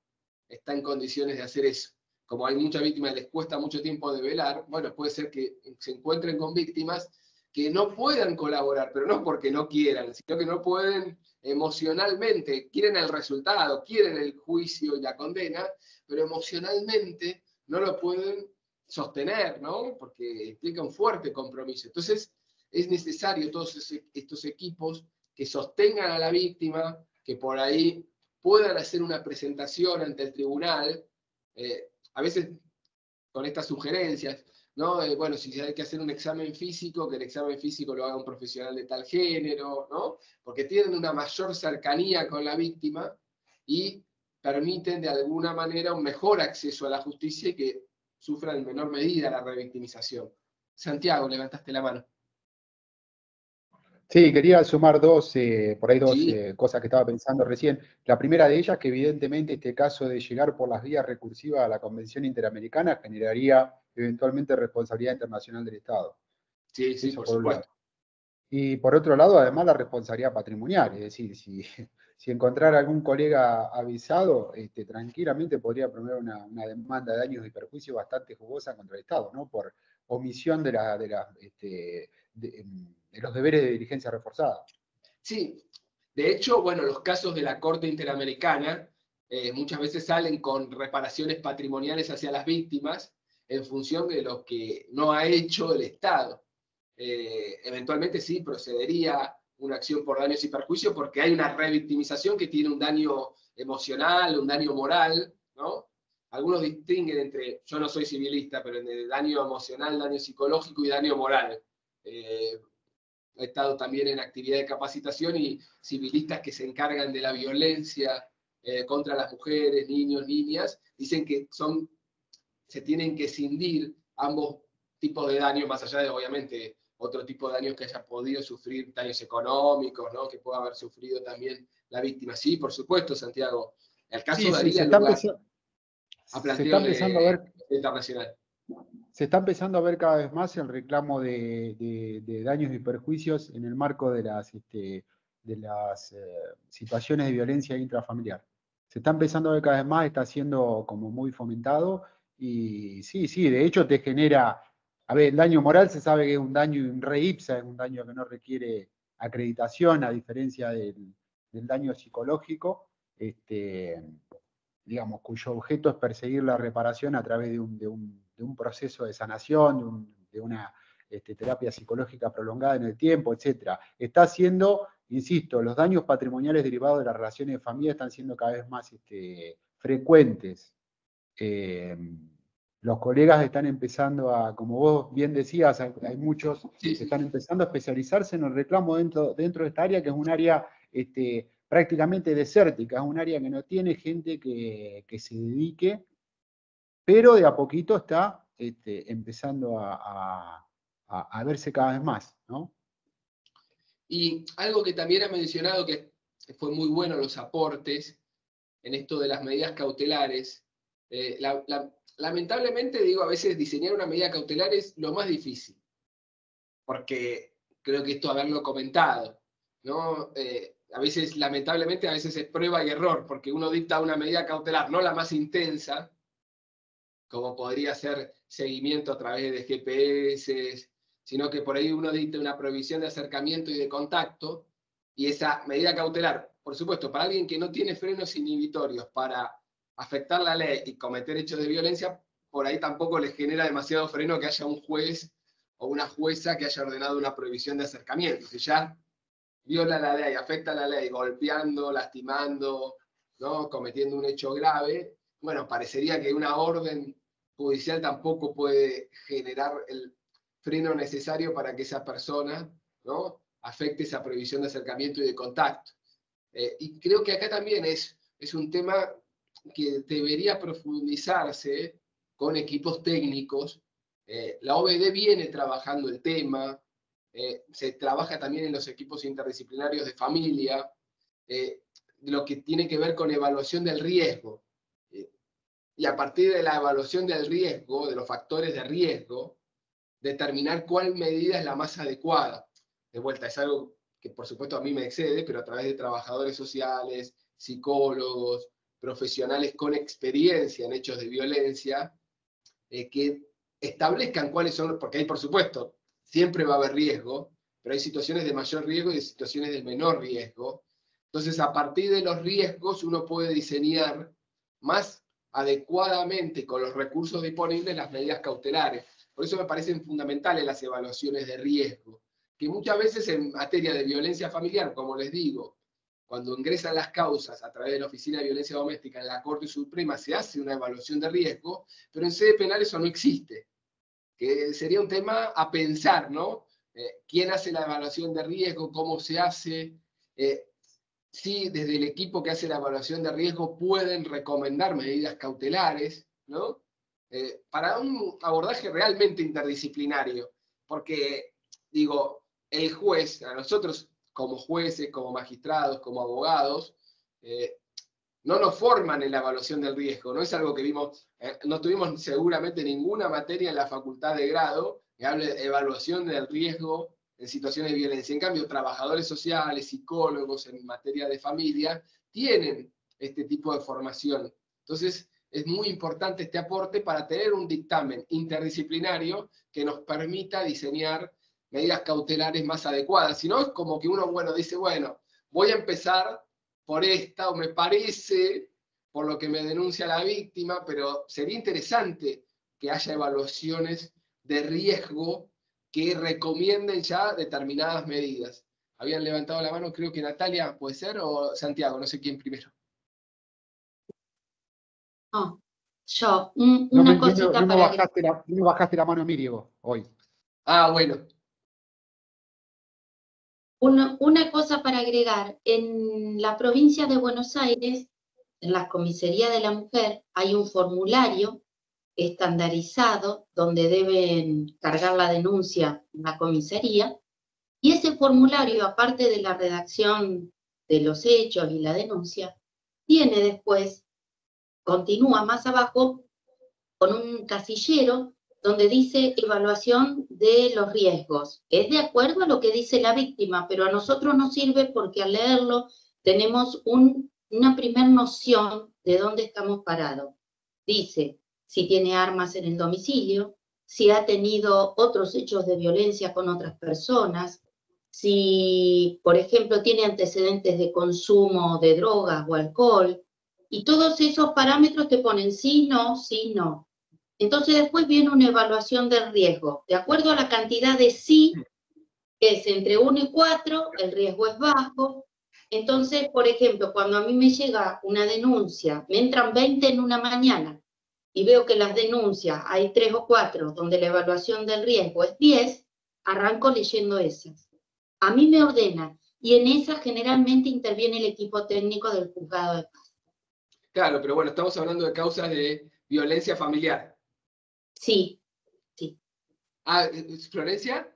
está en condiciones de hacer eso. Como hay muchas víctimas que les cuesta mucho tiempo develar, bueno, puede ser que se encuentren con víctimas que no puedan colaborar, pero no porque no quieran, sino que no pueden emocionalmente, quieren el resultado, quieren el juicio y la condena, pero emocionalmente no lo pueden sostener, ¿no? Porque implica un fuerte compromiso. Entonces, es necesario todos estos equipos que sostengan a la víctima, que por ahí puedan hacer una presentación ante el tribunal, a veces con estas sugerencias, ¿no? Bueno, si hay que hacer un examen físico, que el examen físico lo haga un profesional de tal género, ¿no? Porque tienen una mayor cercanía con la víctima y permiten de alguna manera un mejor acceso a la justicia y que sufran en menor medida la revictimización. Santiago, levantaste la mano.
Sí, quería sumar dos
Sí.
cosas que estaba pensando recién. La primera de ellas, que evidentemente este caso de llegar por las vías recursivas a la Convención Interamericana generaría eventualmente responsabilidad internacional del Estado.
Sí, sí,
Eso
por
por un lado.
supuesto.
Y por otro lado, además, la responsabilidad patrimonial. Es decir, si encontrar algún colega avisado, tranquilamente podría promover una demanda de daños y perjuicios bastante jugosa contra el Estado, ¿no? Por omisión de los deberes de diligencia reforzada.
Sí, de hecho, bueno, los casos de la Corte Interamericana muchas veces salen con reparaciones patrimoniales hacia las víctimas en función de lo que no ha hecho el Estado. Eventualmente sí procedería una acción por daños y perjuicios porque hay una revictimización que tiene un daño emocional, un daño moral, ¿no? Algunos distinguen entre, yo no soy civilista, pero entre daño emocional, daño psicológico y daño moral. He estado también en actividad de capacitación y civilistas que se encargan de la violencia contra las mujeres, niños, niñas, dicen que se tienen que escindir ambos tipos de daños, más allá de, obviamente, otro tipo de daños que haya podido sufrir, daños económicos, ¿no? Que pueda haber sufrido también la víctima. Sí, por supuesto, Santiago. El caso
Sí,
daría lugar a planteo internacional.
Se está empezando a ver cada vez más el reclamo de daños y perjuicios en el marco de las situaciones de violencia intrafamiliar. Se está empezando a ver cada vez más, está siendo como muy fomentado y sí, de hecho te genera, a ver, el daño moral se sabe que es un daño in re ipsa, es un daño que no requiere acreditación a diferencia del daño psicológico digamos, cuyo objeto es perseguir la reparación a través de un proceso de sanación, de una terapia psicológica prolongada en el tiempo, etc. Está haciendo, insisto, los daños patrimoniales derivados de las relaciones de familia están siendo cada vez más frecuentes. Los colegas están empezando a, como vos bien decías, hay muchos que están empezando a especializarse en el reclamo dentro de esta área, que es un área prácticamente desértica, es un área que no tiene gente que se dedique, pero de a poquito está empezando a verse cada vez más, ¿no?
Y algo que también ha mencionado, que fue muy bueno los aportes en esto de las medidas cautelares, lamentablemente, digo, a veces diseñar una medida cautelar es lo más difícil, porque creo que esto haberlo comentado, ¿no? A veces, lamentablemente, a veces es prueba y error, porque uno dicta una medida cautelar, no la más intensa, como podría ser seguimiento a través de GPS, sino que por ahí uno dicta una prohibición de acercamiento y de contacto, y esa medida cautelar, por supuesto, para alguien que no tiene frenos inhibitorios para afectar la ley y cometer hechos de violencia, por ahí tampoco les genera demasiado freno que haya un juez o una jueza que haya ordenado una prohibición de acercamiento. Si ya viola la ley, afecta la ley, golpeando, lastimando, ¿no? Cometiendo un hecho grave, bueno, parecería que una orden judicial tampoco puede generar el freno necesario para que esa persona, ¿no?, afecte esa prohibición de acercamiento y de contacto. Y creo que acá también es un tema que debería profundizarse con equipos técnicos. La OBD viene trabajando el tema, se trabaja también en los equipos interdisciplinarios de familia, lo que tiene que ver con evaluación del riesgo. Y a partir de la evaluación del riesgo, de los factores de riesgo, determinar cuál medida es la más adecuada. De vuelta, es algo que por supuesto a mí me excede, pero a través de trabajadores sociales, psicólogos, profesionales con experiencia en hechos de violencia, que establezcan cuáles son, porque hay por supuesto, siempre va a haber riesgo, pero hay situaciones de mayor riesgo y situaciones de menor riesgo. Entonces, a partir de los riesgos, uno puede diseñar más adecuadamente con los recursos disponibles las medidas cautelares. Por eso me parecen fundamentales las evaluaciones de riesgo, que muchas veces en materia de violencia familiar, como les digo, cuando ingresan las causas a través de la Oficina de Violencia Doméstica en la Corte Suprema se hace una evaluación de riesgo, pero en sede penal eso no existe, que sería un tema a pensar, ¿no? ¿Quién hace la evaluación de riesgo? ¿Cómo se hace? Si desde el equipo que hace la evaluación de riesgo pueden recomendar medidas cautelares, ¿no? Para un abordaje realmente interdisciplinario, porque, digo, el juez, a nosotros como jueces, como magistrados, como abogados, no nos forman en la evaluación del riesgo, no es algo que vimos, no tuvimos seguramente ninguna materia en la facultad de grado que hable de evaluación del riesgo en situaciones de violencia. En cambio, trabajadores sociales, psicólogos en materia de familia, tienen este tipo de formación. Entonces, es muy importante este aporte para tener un dictamen interdisciplinario que nos permita diseñar medidas cautelares más adecuadas. Si no, es como que uno, bueno, dice, bueno, voy a empezar por esta, o me parece, por lo que me denuncia la víctima, pero sería interesante que haya evaluaciones de riesgo que recomienden ya determinadas medidas. Habían levantado la mano, creo que Natalia, ¿puede ser? O Santiago, no sé quién primero.
No, yo, una cosita para agregar.
No bajaste la mano, Mirigo, hoy.
Ah, bueno.
Una cosa para agregar. En la provincia de Buenos Aires, en la comisaría de la mujer, hay un formulario estandarizado donde deben cargar la denuncia en la comisaría, y ese formulario, aparte de la redacción de los hechos y la denuncia, tiene después, continúa más abajo, con un casillero donde dice evaluación de los riesgos. Es de acuerdo a lo que dice la víctima, pero a nosotros nos sirve porque al leerlo tenemos una primera noción de dónde estamos parados. Dice si tiene armas en el domicilio, si ha tenido otros hechos de violencia con otras personas, si, por ejemplo, tiene antecedentes de consumo de drogas o alcohol, y todos esos parámetros te ponen sí, no, sí, no. Entonces después viene una evaluación del riesgo. De acuerdo a la cantidad de sí, que es entre 1 y 4, el riesgo es bajo. Entonces, por ejemplo, cuando a mí me llega una denuncia, me entran 20 en una mañana, y veo que las denuncias, hay 3 o 4, donde la evaluación del riesgo es 10, arranco leyendo esas. A mí me ordena, y en esas generalmente interviene el equipo técnico del juzgado de paz.
Claro, pero bueno, estamos hablando de causas de violencia familiar.
Sí, sí.
Ah, ¿Florencia?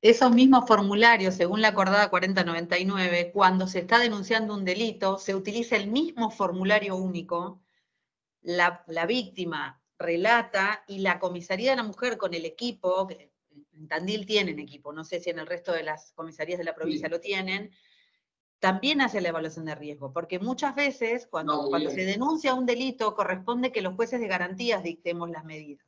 Esos mismos formularios, según la acordada 4099, cuando se está denunciando un delito, se utiliza el mismo formulario único, la víctima relata y la comisaría de la mujer con el equipo, que en Tandil tienen equipo, no sé si en el resto de las comisarías de la provincia
Sí.
lo tienen, también hace la evaluación de riesgo, porque muchas veces cuando se denuncia un delito corresponde que los jueces de garantías dictemos las medidas.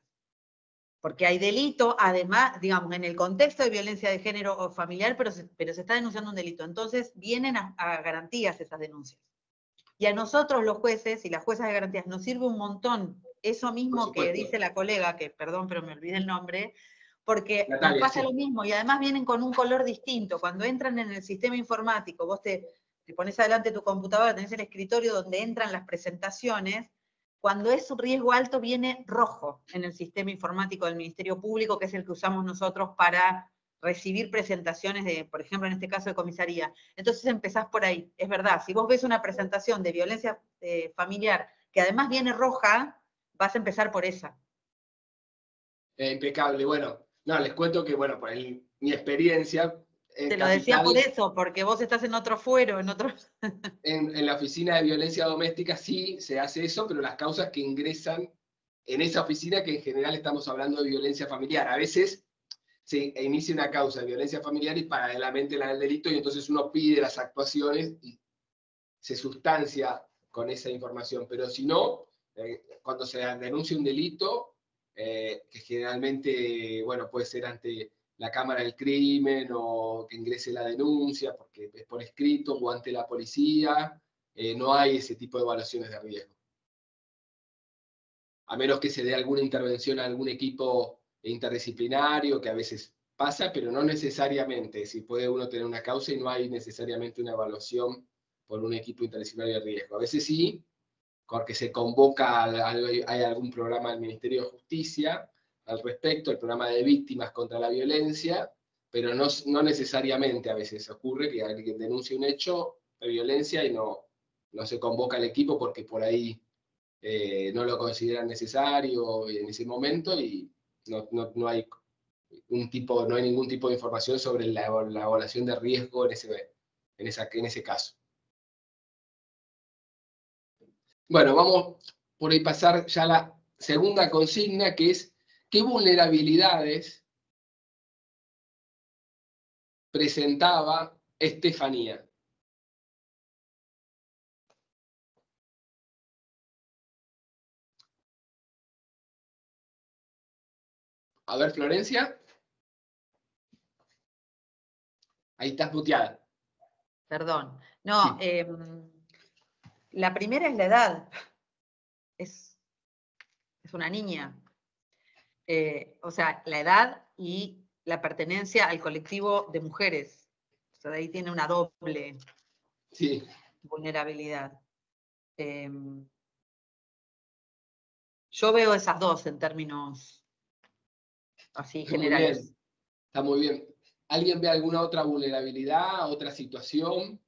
Porque hay delito, además, digamos, en el contexto de violencia de género o familiar, pero se está denunciando un delito. Entonces, vienen a garantías esas denuncias. Y a nosotros, los jueces y las juezas de garantías, nos sirve un montón eso mismo que dice la colega, que perdón, pero me olvidé el nombre, porque
Natalia,
nos pasa
sí.
lo mismo, y además vienen con un color distinto. Cuando entran en el sistema informático, vos te pones adelante tu computadora, tenés el escritorio donde entran las presentaciones. Cuando es un riesgo alto viene rojo en el sistema informático del Ministerio Público, que es el que usamos nosotros para recibir presentaciones de, por ejemplo, en este caso de comisaría. Entonces empezás por ahí. Es verdad, si vos ves una presentación de violencia familiar que además viene roja, vas a empezar por esa.
Impecable. Bueno, no, les cuento que, bueno, por mi experiencia...
Te lo decía por eso, porque vos estás en otro fuero, en otro...
En la oficina de violencia doméstica sí se hace eso, pero las causas que ingresan en esa oficina, que en general estamos hablando de violencia familiar, a veces se inicia una causa de violencia familiar y paralelamente la del delito, y entonces uno pide las actuaciones y se sustancia con esa información, pero si no, cuando se denuncia un delito, que generalmente, bueno, puede ser ante la Cámara del Crimen o que ingrese la denuncia, porque es por escrito, o ante la policía, no hay ese tipo de evaluaciones de riesgo. A menos que se dé alguna intervención a algún equipo interdisciplinario, que a veces pasa, pero no necesariamente. Si puede uno tener una causa y no hay necesariamente una evaluación por un equipo interdisciplinario de riesgo. A veces sí, porque se convoca, hay algún programa del Ministerio de Justicia al respecto, el programa de víctimas contra la violencia, pero no necesariamente a veces ocurre que alguien denuncie un hecho de violencia y no se convoca al equipo porque por ahí no lo consideran necesario en ese momento y no hay ningún tipo de información sobre la evaluación de riesgo en ese caso. Bueno, vamos por ahí pasar ya a la segunda consigna, que es ¿qué vulnerabilidades presentaba Estefanía? A ver, Florencia. Ahí estás muteada.
Perdón. No, sí. La primera es la edad. Es una niña. O sea, la edad y la pertenencia al colectivo de mujeres. O sea, de ahí tiene una doble vulnerabilidad. Yo veo esas dos en términos así generales.
Muy bien. Está muy bien. ¿Alguien ve alguna otra vulnerabilidad, otra situación?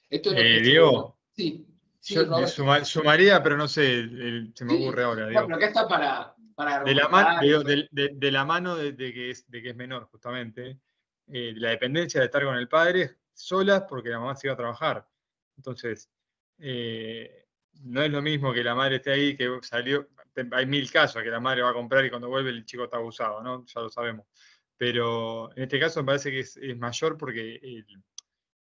Esto es lo que
Diego,
sí,
yo sumaría, pero no sé, se me ocurre ahora. Digo.
Bueno, acá está para
de la mano de que es menor, justamente, la dependencia de estar con el padre solas porque la mamá se iba a trabajar. Entonces, no es lo mismo que la madre esté ahí, que salió, hay 1000 casos, que la madre va a comprar y cuando vuelve el chico está abusado, ¿no? Ya lo sabemos. Pero en este caso me parece que es mayor porque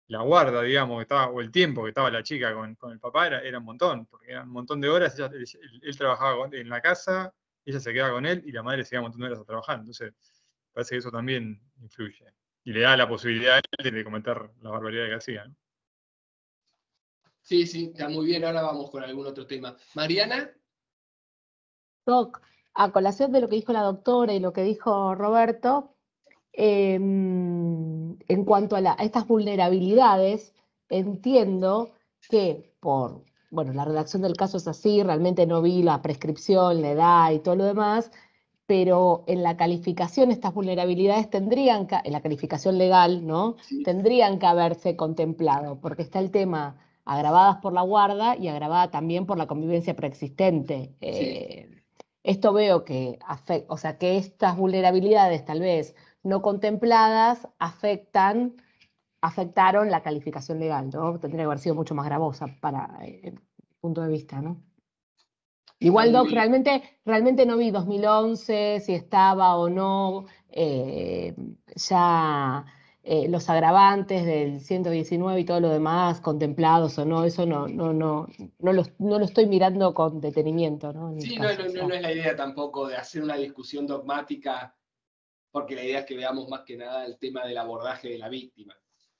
la guarda, digamos, que estaba, o el tiempo que estaba la chica con el papá era un montón, porque eran un montón de horas, él trabajaba en la casa, ella se quedaba con él y la madre se quedaba un montón de horas a trabajar. Entonces, parece que eso también influye. Y le da la posibilidad a él de cometer la barbaridad que hacía, ¿no?
Sí, sí, está muy bien. Ahora vamos con algún otro tema. Mariana.
Doc, a colación de lo que dijo la doctora y lo que dijo Roberto, en cuanto a estas vulnerabilidades, entiendo que por, bueno, la redacción del caso es así, realmente no vi la prescripción, la edad y todo lo demás, pero en la calificación estas vulnerabilidades tendrían que, en la calificación legal, ¿no?
Sí.
Tendrían que haberse contemplado, porque está el tema agravadas por la guarda y agravada también por la convivencia preexistente.
Sí.
Esto veo que, o sea, que estas vulnerabilidades tal vez no contempladas afectaron la calificación legal, ¿no? Tendría que haber sido mucho más gravosa para el punto de vista, ¿no? Igual, Doc, realmente no vi 2011, si estaba o no ya los agravantes del 119 y todo lo demás contemplados o no, eso no lo estoy mirando con detenimiento, ¿no?
Sí, no es la idea tampoco de hacer una discusión dogmática, porque la idea es que veamos más que nada el tema del abordaje de la víctima.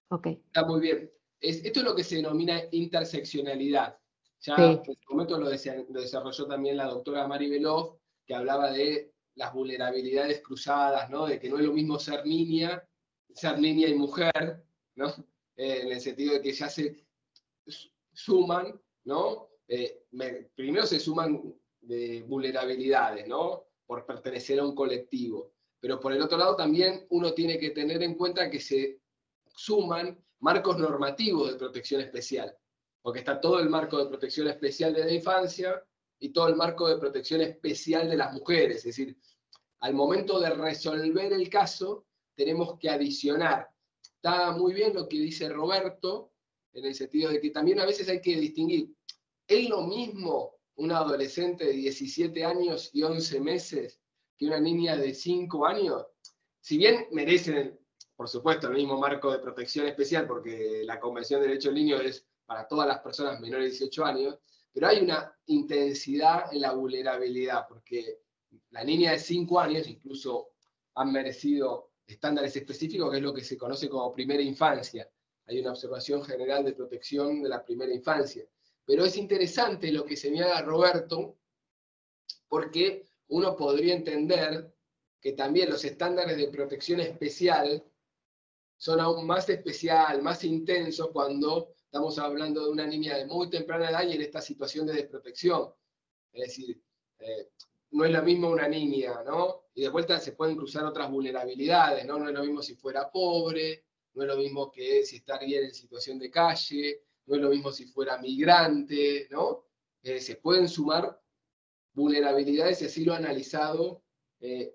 Ok.
Está muy bien. Esto es lo que se denomina interseccionalidad. Ya
Sí.
en su momento lo desarrolló también la doctora Mari Belov, que hablaba de las vulnerabilidades cruzadas, ¿no? De que no es lo mismo ser niña y mujer, ¿no? En el sentido de que ya se suman, ¿no? Primero se suman de vulnerabilidades, ¿no? Por pertenecer a un colectivo. Pero por el otro lado también uno tiene que tener en cuenta que se suman marcos normativos de protección especial, porque está todo el marco de protección especial de la infancia y todo el marco de protección especial de las mujeres. Es decir, al momento de resolver el caso, tenemos que adicionar. Está muy bien lo que dice Roberto, en el sentido de que también a veces hay que distinguir. ¿Es lo mismo una adolescente de 17 años y 11 meses que una niña de 5 años? Si bien merecen, por supuesto, el mismo marco de protección especial, porque la Convención de Derechos del Niño es para todas las personas menores de 18 años, pero hay una intensidad en la vulnerabilidad, porque la niña de 5 años incluso han merecido estándares específicos, que es lo que se conoce como primera infancia. Hay una observación general de protección de la primera infancia. Pero es interesante lo que señala Roberto, porque uno podría entender que también los estándares de protección especial son aún más especial, más intensos cuando estamos hablando de una niña de muy temprana edad y en esta situación de desprotección. Es decir, no es lo mismo una niña, ¿no? Y de vuelta se pueden cruzar otras vulnerabilidades, ¿no? No es lo mismo si fuera pobre, no es lo mismo que si estaría en situación de calle, no es lo mismo si fuera migrante, ¿no? Se pueden sumar vulnerabilidades y así lo ha analizado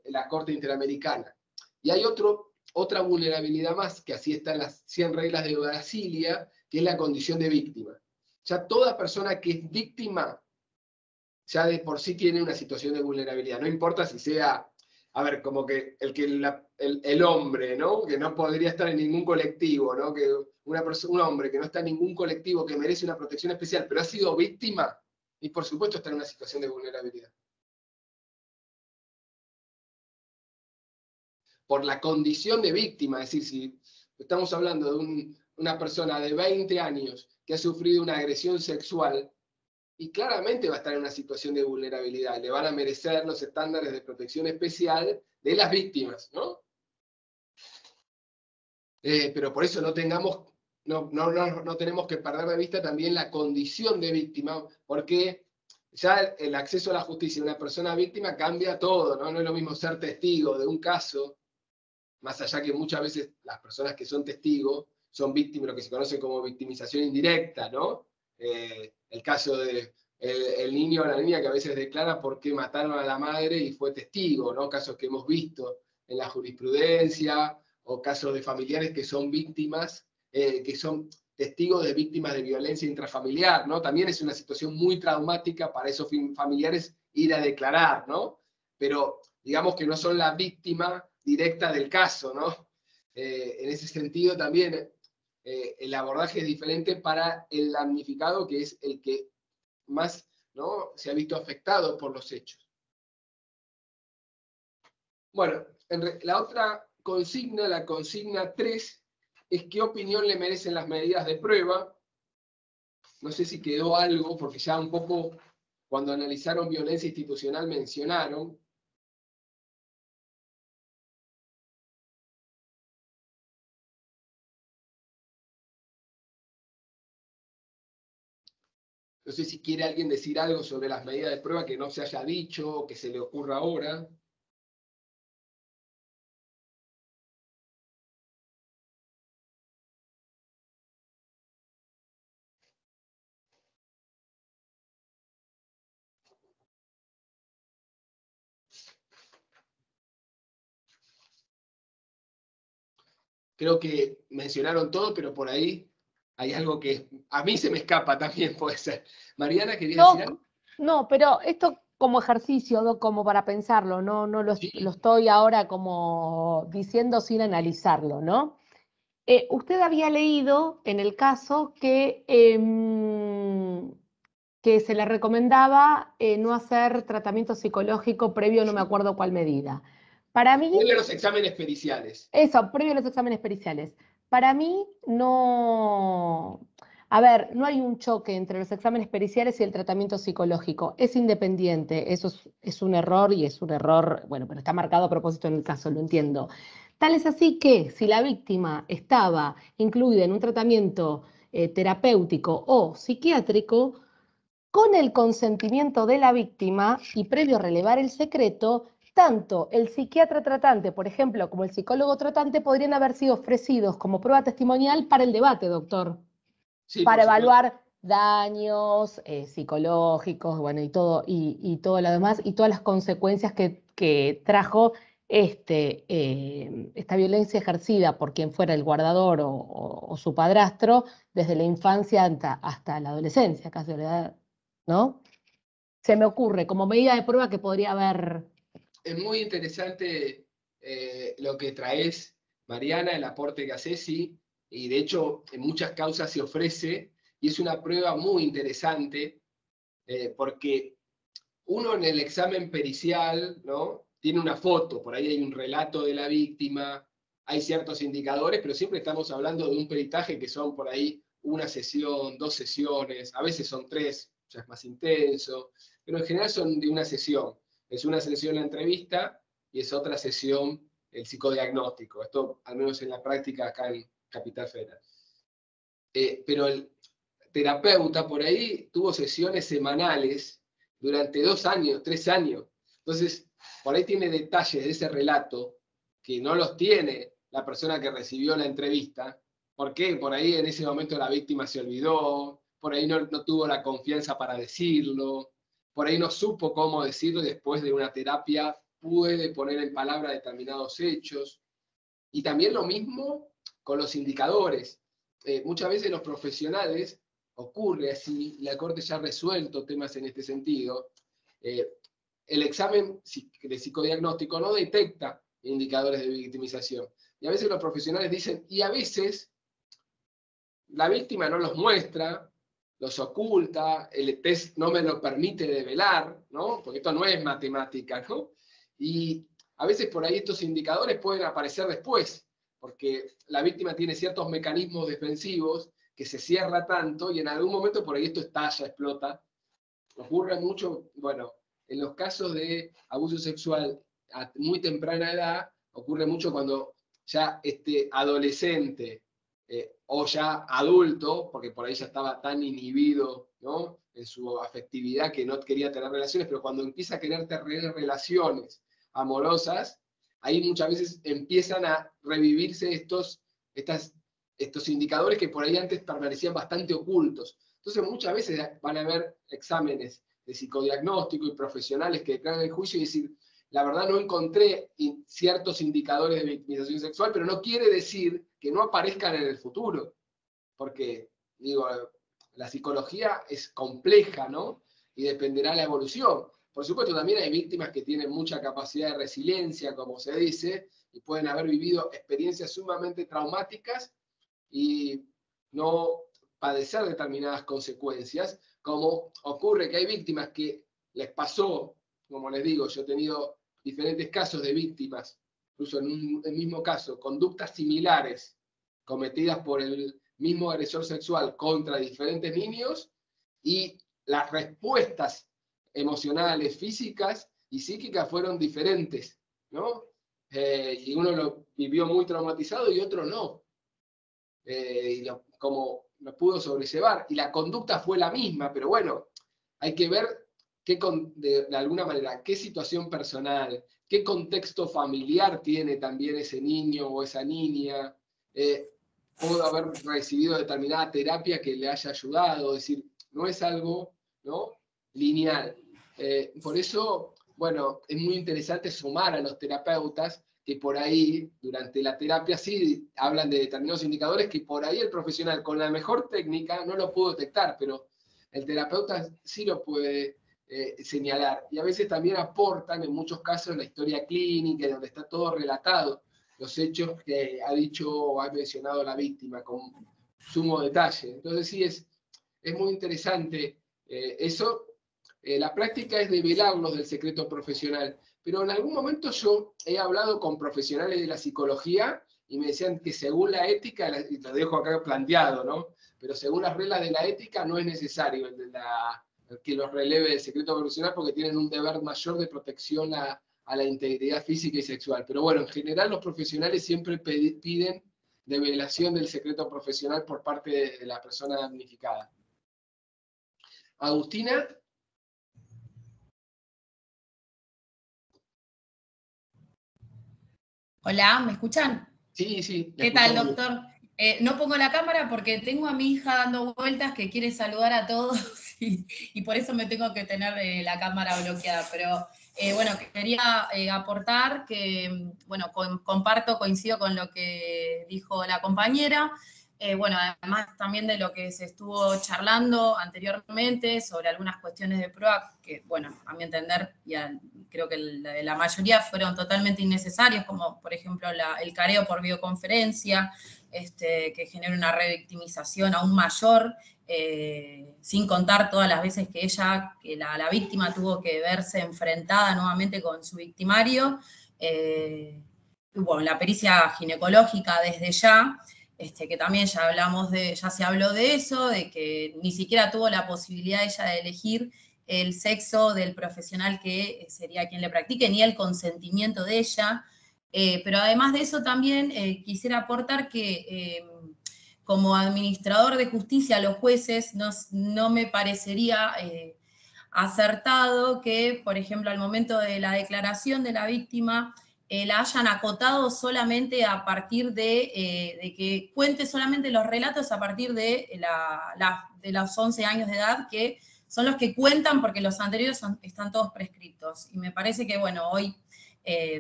la Corte Interamericana. Y hay otra vulnerabilidad más, que así está en las 100 reglas de Brasilia, que es la condición de víctima. Ya toda persona que es víctima ya de por sí tiene una situación de vulnerabilidad. No importa si sea, a ver, como que el hombre, ¿no? Que no podría estar en ningún colectivo, ¿no? Que un hombre que no está en ningún colectivo que merece una protección especial, pero ha sido víctima, y por supuesto está en una situación de vulnerabilidad. Por la condición de víctima, es decir, si estamos hablando de una persona de 20 años que ha sufrido una agresión sexual, y claramente va a estar en una situación de vulnerabilidad. Le van a merecer los estándares de protección especial de las víctimas, ¿no? Pero por eso no tenemos que perder de vista también la condición de víctima, porque ya el acceso a la justicia de una persona víctima cambia todo, ¿no? No es lo mismo ser testigo de un caso, más allá que muchas veces las personas que son testigos son víctimas, lo que se conoce como victimización indirecta, ¿no? El caso de el niño o la niña que a veces declara por qué mataron a la madre y fue testigo, ¿no? Casos que hemos visto en la jurisprudencia, o casos de familiares que son víctimas, que son testigos de víctimas de violencia intrafamiliar, ¿no? También es una situación muy traumática para esos familiares ir a declarar, ¿no? Pero digamos que no son la víctima directa del caso, ¿no? En ese sentido también el abordaje es diferente para el damnificado, que es el que más, ¿no?, se ha visto afectado por los hechos. Bueno, la otra consigna, la consigna 3, es qué opinión le merecen las medidas de prueba. No sé si quedó algo, porque ya un poco cuando analizaron violencia institucional mencionaron. No sé si quiere alguien decir algo sobre las medidas de prueba que no se haya dicho o que se le ocurra ahora. Creo que mencionaron todo, pero por ahí hay algo que a mí se me escapa también, puede ser. Mariana, ¿querías decir algo?
No, pero esto como ejercicio, como para pensarlo, no lo
Sí.
estoy ahora como diciendo sin analizarlo, ¿no? Usted había leído en el caso que se le recomendaba no hacer tratamiento psicológico previo, no me acuerdo cuál medida. Para mí,
Ponle los exámenes periciales.
eso, previo a los exámenes periciales. Para mí no... A ver, no hay un choque entre los exámenes periciales y el tratamiento psicológico. Es independiente, eso es un error y es un error, bueno, pero está marcado a propósito en el caso, lo entiendo. Tal es así que si la víctima estaba incluida en un tratamiento terapéutico o psiquiátrico, con el consentimiento de la víctima y previo a relevar el secreto, tanto el psiquiatra tratante, por ejemplo, como el psicólogo tratante podrían haber sido ofrecidos como prueba testimonial para el debate, doctor.
Sí,
para
por supuesto.
evaluar daños psicológicos, bueno, y todo lo demás, y todas las consecuencias que trajo esta violencia ejercida por quien fuera el guardador o su padrastro, desde la infancia hasta la adolescencia, casi la edad, ¿no? Se me ocurre como medida de prueba que podría haber...
Es muy interesante lo que traes, Mariana, el aporte que haces, sí, y de hecho en muchas causas se ofrece, y es una prueba muy interesante, porque uno en el examen pericial, ¿no?, tiene una foto, por ahí hay un relato de la víctima, hay ciertos indicadores, pero siempre estamos hablando de un peritaje que son por ahí una sesión, 2 sesiones, a veces son 3, ya es más intenso, pero en general son de una sesión. Es una sesión la entrevista y es otra sesión el psicodiagnóstico. Esto, al menos en la práctica acá en Capital Federal. Pero el terapeuta por ahí tuvo sesiones semanales durante 2 años, 3 años. Entonces, por ahí tiene detalles de ese relato que no los tiene la persona que recibió la entrevista. ¿Por qué? Por ahí en ese momento la víctima se olvidó, por ahí no tuvo la confianza para decirlo, por ahí no supo cómo decirlo, y después de una terapia puede poner en palabra determinados hechos. Y también lo mismo con los indicadores. Muchas veces los profesionales, ocurre así, la Corte ya ha resuelto temas en este sentido, el examen de psicodiagnóstico no detecta indicadores de victimización. Y a veces los profesionales dicen, y a veces la víctima no los muestra, los oculta, el test no me lo permite develar, ¿no?, porque esto no es matemática, ¿no? Y a veces por ahí estos indicadores pueden aparecer después, porque la víctima tiene ciertos mecanismos defensivos que se cierra tanto y en algún momento por ahí esto estalla, explota. Ocurre mucho, bueno, en los casos de abuso sexual a muy temprana edad, ocurre mucho cuando ya adolescente o ya adulto, porque por ahí ya estaba tan inhibido, ¿no?, en su afectividad que no quería tener relaciones, pero cuando empieza a querer tener relaciones amorosas, ahí muchas veces empiezan a revivirse estos indicadores que por ahí antes permanecían bastante ocultos. Entonces muchas veces van a haber exámenes de psicodiagnóstico y profesionales que declaran el juicio y decir, la verdad no encontré ciertos indicadores de victimización sexual, pero no quiere decir que no aparezcan en el futuro, porque, digo, la psicología es compleja, ¿no?, y dependerá de la evolución. Por supuesto, también hay víctimas que tienen mucha capacidad de resiliencia, como se dice, y pueden haber vivido experiencias sumamente traumáticas y no padecer determinadas consecuencias, como ocurre que hay víctimas que les pasó, como les digo, yo he tenido diferentes casos de víctimas, incluso en el mismo caso, conductas similares cometidas por el mismo agresor sexual contra diferentes niños, y las respuestas emocionales, físicas y psíquicas fueron diferentes, ¿no? Y uno lo vivió muy traumatizado y otro no. Como lo pudo sobrellevar. Y la conducta fue la misma, pero bueno, hay que ver de alguna manera qué situación personal, qué contexto familiar tiene también ese niño o esa niña. Pudo haber recibido determinada terapia que le haya ayudado, es decir, no es algo, ¿no?, lineal. Por eso, bueno, es muy interesante sumar a los terapeutas que por ahí, durante la terapia, sí hablan de determinados indicadores que por ahí el profesional con la mejor técnica no lo pudo detectar, pero el terapeuta sí lo puede señalar. Y a veces también aportan, en muchos casos, la historia clínica, donde está todo relatado, los hechos que ha dicho o ha mencionado la víctima con sumo detalle. Entonces sí, es muy interesante eso. La práctica es develarlos del secreto profesional, pero en algún momento yo he hablado con profesionales de la psicología y me decían que según la ética, y lo dejo acá planteado, ¿no?, pero según las reglas de la ética no es necesario que los releve del secreto profesional porque tienen un deber mayor de protección a la integridad física y sexual. Pero bueno, en general los profesionales siempre piden develación del secreto profesional por parte de la persona damnificada. Agustina.
Hola, ¿me escuchan?
Sí, sí.
¿Qué tal, doctor? No pongo la cámara porque tengo a mi hija dando vueltas que quiere saludar a todos y por eso me tengo que tener la cámara bloqueada. Pero bueno, quería aportar que, bueno, coincido con lo que dijo la compañera. Bueno, además también de lo que se estuvo charlando anteriormente sobre algunas cuestiones de prueba que, bueno, a mi entender, creo que la mayoría fueron totalmente innecesarios, como por ejemplo el careo por videoconferencia, que genera una revictimización aún mayor, sin contar todas las veces que la víctima tuvo que verse enfrentada nuevamente con su victimario. Bueno, la pericia ginecológica desde ya, que también ya se habló de eso, de que ni siquiera tuvo la posibilidad ella de elegir el sexo del profesional que sería quien le practique, ni el consentimiento de ella. Pero además de eso también quisiera aportar que como administrador de justicia a los jueces no me parecería acertado que, por ejemplo, al momento de la declaración de la víctima, la hayan acotado solamente a partir de que cuente solamente los relatos a partir de los 11 años de edad, que son los que cuentan porque los anteriores están todos prescriptos. Y me parece que, bueno, hoy,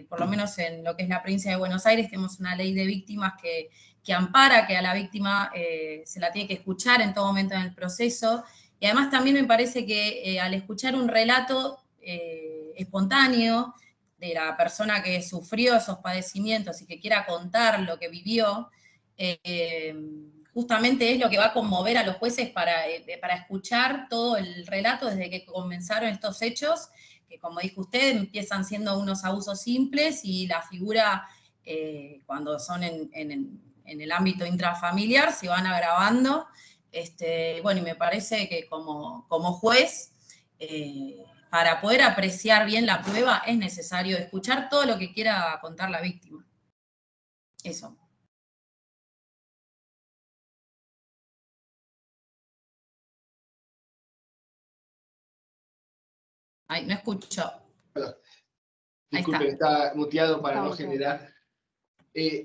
por lo menos en lo que es la provincia de Buenos Aires, tenemos una ley de víctimas que ampara que a la víctima se la tiene que escuchar en todo momento en el proceso. Y además también me parece que al escuchar un relato espontáneo de la persona que sufrió esos padecimientos y que quiera contar lo que vivió, justamente es lo que va a conmover a los jueces para escuchar todo el relato desde que comenzaron estos hechos, que como dijo usted, empiezan siendo unos abusos simples y la figura, cuando son en el ámbito intrafamiliar, se van agravando. Bueno, y me parece que como juez, para poder apreciar bien la prueba es necesario escuchar todo lo que quiera contar la víctima. Eso. Ay, no escucho.
Disculpen, está muteado para no generar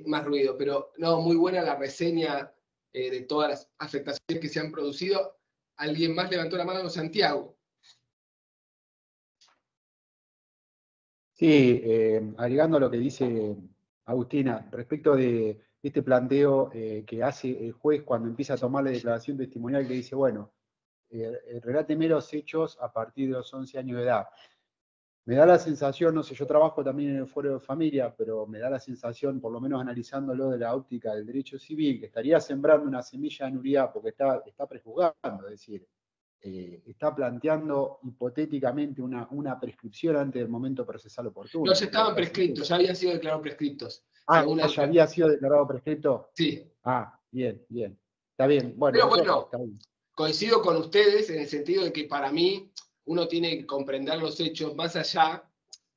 más ruido, pero no, muy buena la reseña de todas las afectaciones que se han producido. ¿Alguien más levantó la mano? Santiago.
Sí, agregando lo que dice Agustina, respecto de este planteo que hace el juez cuando empieza a tomar la declaración testimonial, que dice, bueno, reláteme los hechos a partir de los 11 años de edad. me da la sensación, no sé, yo trabajo también en el Foro de Familia, pero me da la sensación, por lo menos analizándolo de la óptica del derecho civil, que estaría sembrando una semilla de nulidad porque está prejuzgando, es decir, está planteando hipotéticamente una prescripción antes del momento procesal oportuno.
No, ya estaban prescritos, ya habían sido declarados prescriptos.
Ah, ¿ya había sido declarado prescrito?
Sí.
Ah, bien, bien. Está bien, bueno.
Pero bueno,
está bien.
Coincido con ustedes en el sentido de que para mí uno tiene que comprender los hechos más allá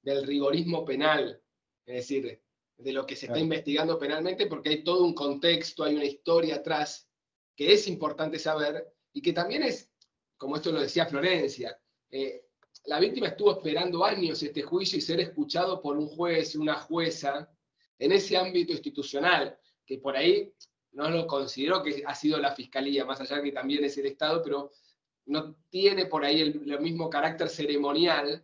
del rigorismo penal, es decir, de lo que se está investigando penalmente, porque hay todo un contexto, hay una historia atrás que es importante saber y que también es, como esto lo decía Florencia, la víctima estuvo esperando años este juicio y ser escuchado por un juez, una jueza, en ese ámbito institucional, que por ahí no lo considero que ha sido la Fiscalía, más allá que también es el Estado, pero no tiene por ahí el mismo carácter ceremonial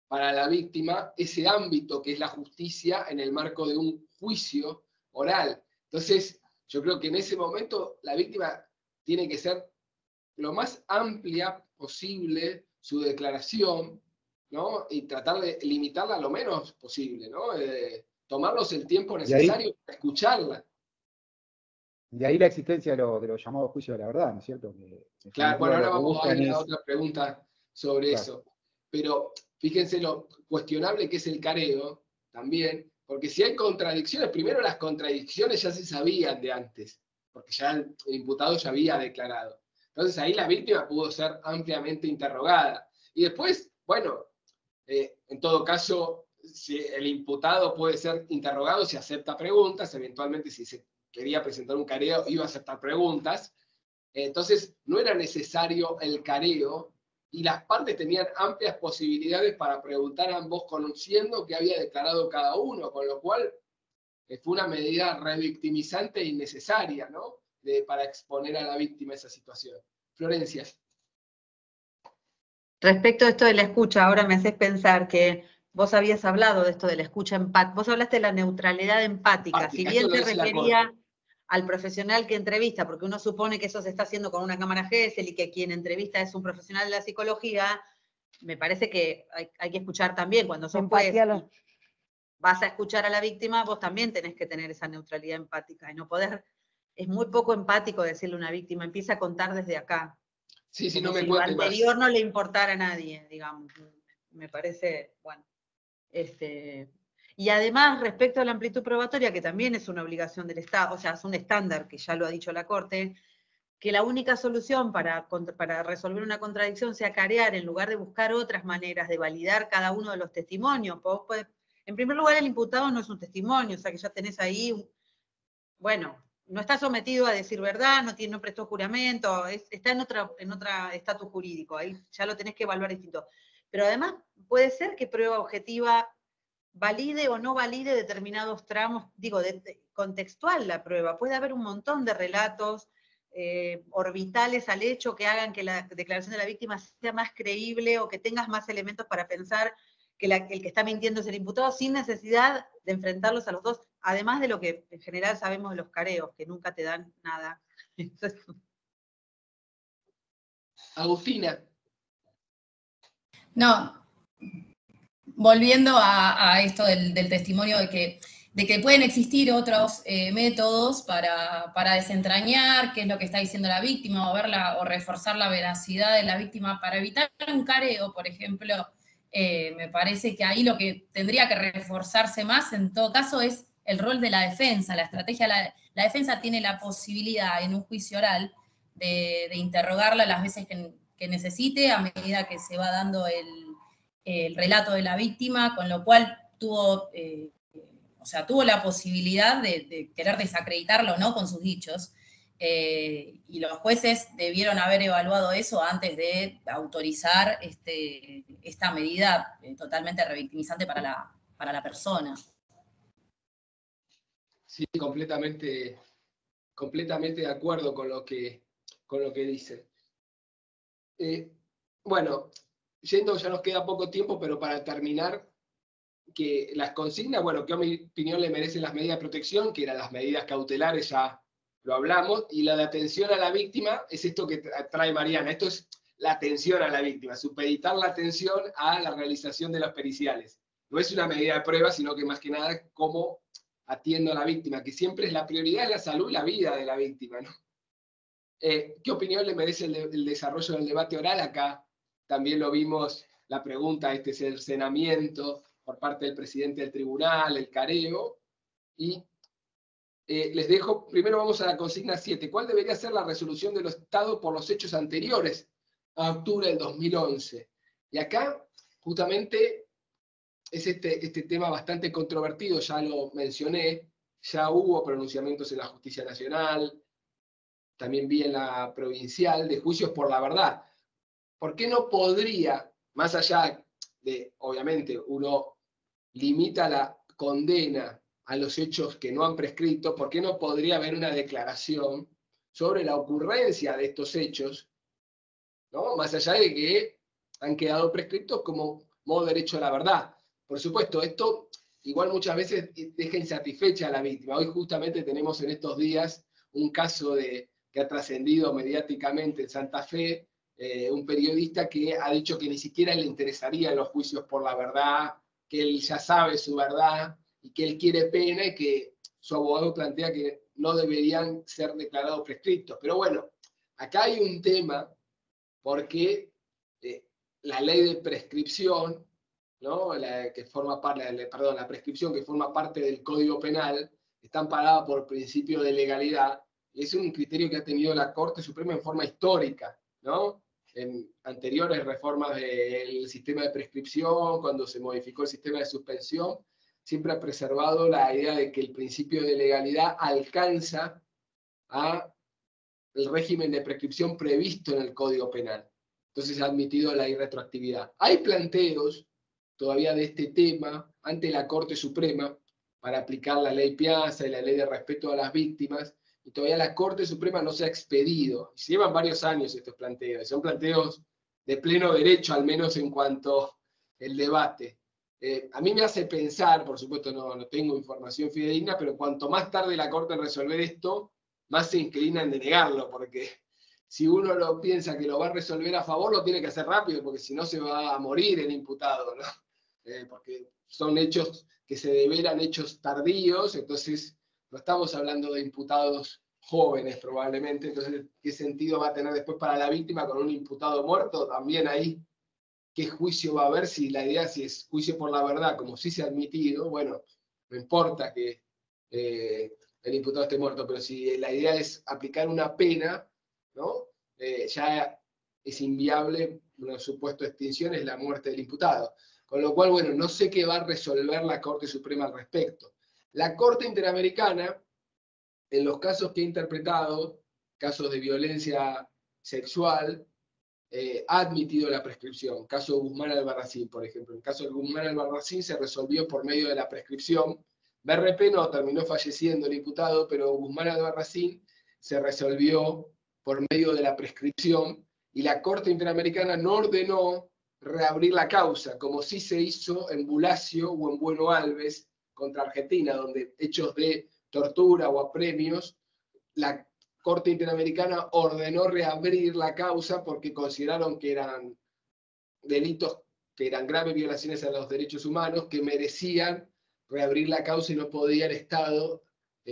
para la víctima, ese ámbito que es la justicia en el marco de un juicio oral. Entonces, yo creo que en ese momento la víctima tiene que ser lo más amplia posible su declaración, ¿no? Y tratar de limitarla lo menos posible, ¿no? Tomarnos el tiempo necesario para escucharla.
De ahí la existencia de los llamados juicios de la verdad, ¿no es cierto?
Claro, bueno, ahora vamos a ir a otra pregunta sobre eso. Pero fíjense lo cuestionable que es el careo también, porque si hay contradicciones, primero las contradicciones ya se sabían de antes, porque ya el imputado ya había declarado. Entonces ahí la víctima pudo ser ampliamente interrogada. Y después, bueno, en todo caso, si el imputado puede ser interrogado si acepta preguntas, eventualmente si se quería presentar un careo, iba a aceptar preguntas. Entonces, no era necesario el careo y las partes tenían amplias posibilidades para preguntar a ambos conociendo que había declarado cada uno, con lo cual fue una medida revictimizante e innecesaria, ¿no? Para exponer a la víctima esa situación. Florencia.
Respecto a esto de la escucha, ahora me haces pensar que vos habías hablado de esto de la escucha empática, vos hablaste de la neutralidad empática, si bien se refería al profesional que entrevista, porque uno supone que eso se está haciendo con una cámara Gesell y que quien entrevista es un profesional de la psicología, me parece que hay que escuchar también, cuando sos juez, vas a escuchar a la víctima, vos también tenés que tener esa neutralidad empática, y no poder, es muy poco empático decirle a una víctima, empieza a contar desde acá.
Sí, sí, no me
si
cuente
lo anterior no le importara a nadie, digamos. Me parece, bueno. Y además, respecto a la amplitud probatoria, que también es una obligación del Estado, o sea, es un estándar que ya lo ha dicho la Corte, que la única solución para resolver una contradicción sea carear en lugar de buscar otras maneras de validar cada uno de los testimonios. En primer lugar, el imputado no es un testimonio, o sea que ya tenés ahí, bueno, no está sometido a decir verdad, no prestó juramento, está en otra estatus jurídico, ahí ya lo tenés que evaluar distinto. Pero además puede ser que prueba objetiva valide o no valide determinados tramos, digo, contextual la prueba, puede haber un montón de relatos orbitales al hecho que hagan que la declaración de la víctima sea más creíble o que tengas más elementos para pensar que el que está mintiendo es el imputado sin necesidad de enfrentarlos a los dos, además de lo que en general sabemos de los careos, que nunca te dan nada.
Agustina.
No, volviendo a esto del testimonio de que pueden existir otros métodos para desentrañar qué es lo que está diciendo la víctima o reforzar la veracidad de la víctima para evitar un careo, por ejemplo. Me parece que ahí lo que tendría que reforzarse más, en todo caso, es el rol de la defensa, la estrategia. La defensa tiene la posibilidad en un juicio oral de interrogarla las veces que necesite a medida que se va dando el relato de la víctima, con lo cual tuvo la posibilidad de querer desacreditarlo, ¿no?, con sus dichos. Y los jueces debieron haber evaluado eso antes de autorizar esta medida totalmente revictimizante para la persona.
Sí, completamente de acuerdo con lo que dice. Bueno, ya nos queda poco tiempo, pero para terminar, que las consignas, bueno, que a mi opinión le merecen las medidas de protección, que eran las medidas cautelares, ya lo hablamos, y la de atención a la víctima es esto que trae Mariana. Esto es la atención a la víctima, supeditar la atención a la realización de los periciales. No es una medida de prueba, sino que más que nada cómo atiendo a la víctima, que siempre es la prioridad de la salud y la vida de la víctima, ¿no? ¿Qué opinión le merece el desarrollo del debate oral? Acá también lo vimos, la pregunta, este cercenamiento por parte del presidente del tribunal, el careo, y les dejo, primero vamos a la consigna 7. ¿Cuál debería ser la resolución del Estado por los hechos anteriores a octubre del 2011? Y acá, justamente, es este tema bastante controvertido, ya lo mencioné, ya hubo pronunciamientos en la Justicia Nacional, también vi en la provincial, de juicios por la verdad. ¿Por qué no podría, más allá de, obviamente, uno limita la condena a los hechos que no han prescrito, ¿por qué no podría haber una declaración sobre la ocurrencia de estos hechos, ¿no? Más allá de que han quedado prescritos como modo derecho a la verdad? Por supuesto, esto igual muchas veces deja insatisfecha a la víctima. Hoy justamente tenemos en estos días un caso que ha trascendido mediáticamente en Santa Fe, un periodista que ha dicho que ni siquiera le interesarían los juicios por la verdad, que él ya sabe su verdad y que él quiere pena y que su abogado plantea que no deberían ser declarados prescriptos. Pero bueno, acá hay un tema porque la ley de prescripción, ¿no? La prescripción que forma parte del Código Penal está amparada por principio de legalidad, y es un criterio que ha tenido la Corte Suprema en forma histórica, ¿no? En anteriores reformas del sistema de prescripción, cuando se modificó el sistema de suspensión, siempre ha preservado la idea de que el principio de legalidad alcanza al régimen de prescripción previsto en el Código Penal. Entonces ha admitido la irretroactividad. Hay planteos todavía de este tema ante la Corte Suprema para aplicar la ley Piazza y la ley de respeto a las víctimas, y todavía la Corte Suprema no se ha expedido. Se llevan varios años estos planteos, son planteos de pleno derecho, al menos en cuanto al debate. A mí me hace pensar, por supuesto no tengo información fidedigna, pero cuanto más tarde la Corte en resolver esto, más se inclina en denegarlo, porque si uno lo piensa que lo va a resolver a favor, lo tiene que hacer rápido, porque si no se va a morir el imputado, ¿no? Porque son hechos que se develan hechos tardíos, entonces no estamos hablando de imputados jóvenes probablemente, entonces ¿qué sentido va a tener después para la víctima con un imputado muerto? También ahí, ¿qué juicio va a haber? Si la idea si es juicio por la verdad, como sí se ha admitido, bueno, no importa que el imputado esté muerto, pero si la idea es aplicar una pena, ¿no? Ya es inviable, una supuesta extinción es la muerte del imputado. Con lo cual, bueno, no sé qué va a resolver la Corte Suprema al respecto. La Corte Interamericana, en los casos que he interpretado, casos de violencia sexual, ha admitido la prescripción. Caso de Guzmán Albarracín, por ejemplo. En el caso de Guzmán Albarracín se resolvió por medio de la prescripción. BRP no, terminó falleciendo el imputado, pero Guzmán Albarracín se resolvió por medio de la prescripción, y la Corte Interamericana no ordenó reabrir la causa, como sí se hizo en Bulacio o en Bueno Alves contra Argentina, donde hechos de tortura o apremios, la Corte Interamericana ordenó reabrir la causa porque consideraron que eran delitos, que eran graves violaciones a los derechos humanos, que merecían reabrir la causa y no podía el Estado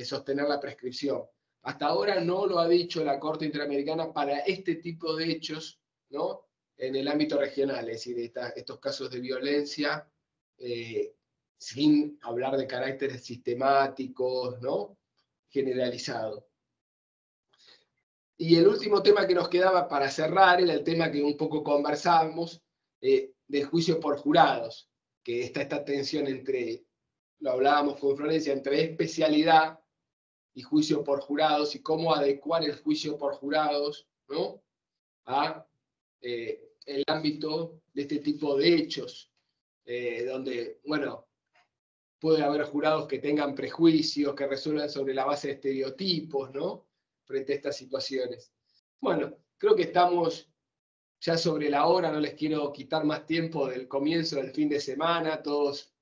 sostener la prescripción. Hasta ahora no lo ha dicho la Corte Interamericana para este tipo de hechos, ¿no? En el ámbito regional, es decir, estos casos de violencia, sin hablar de caracteres sistemáticos, ¿no? Generalizado. Y el último tema que nos quedaba para cerrar era el tema que un poco conversábamos, del juicio por jurados, que está esta tensión entre, lo hablábamos con Florencia, entre especialidad y juicio por jurados, y cómo adecuar el juicio por jurados, ¿no? a el ámbito de este tipo de hechos, donde, bueno, puede haber jurados que tengan prejuicios, que resuelvan sobre la base de estereotipos, ¿no? Frente a estas situaciones. Bueno, creo que estamos ya sobre la hora, no les quiero quitar más tiempo del comienzo del fin de semana, todos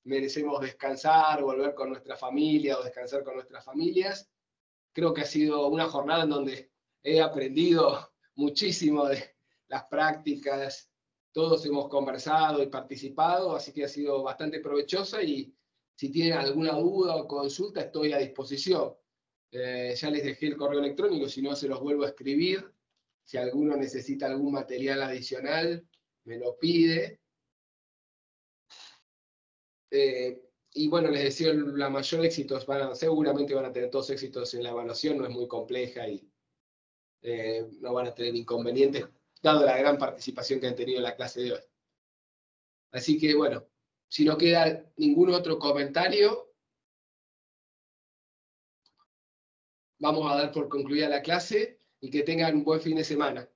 merecemos descansar, volver con nuestra familia o descansar con nuestras familias. Creo que ha sido una jornada en donde he aprendido muchísimo de las prácticas, todos hemos conversado y participado, así que ha sido bastante provechosa y si tienen alguna duda o consulta estoy a disposición. Ya les dejé el correo electrónico, si no se los vuelvo a escribir. Si alguno necesita algún material adicional, me lo pide. Y bueno, les deseo la mayor éxito. Seguramente van a tener todos éxitos en la evaluación, no es muy compleja y no van a tener inconvenientes, dado la gran participación que han tenido en la clase de hoy. Así que bueno, si no queda ningún otro comentario, vamos a dar por concluida la clase y que tengan un buen fin de semana.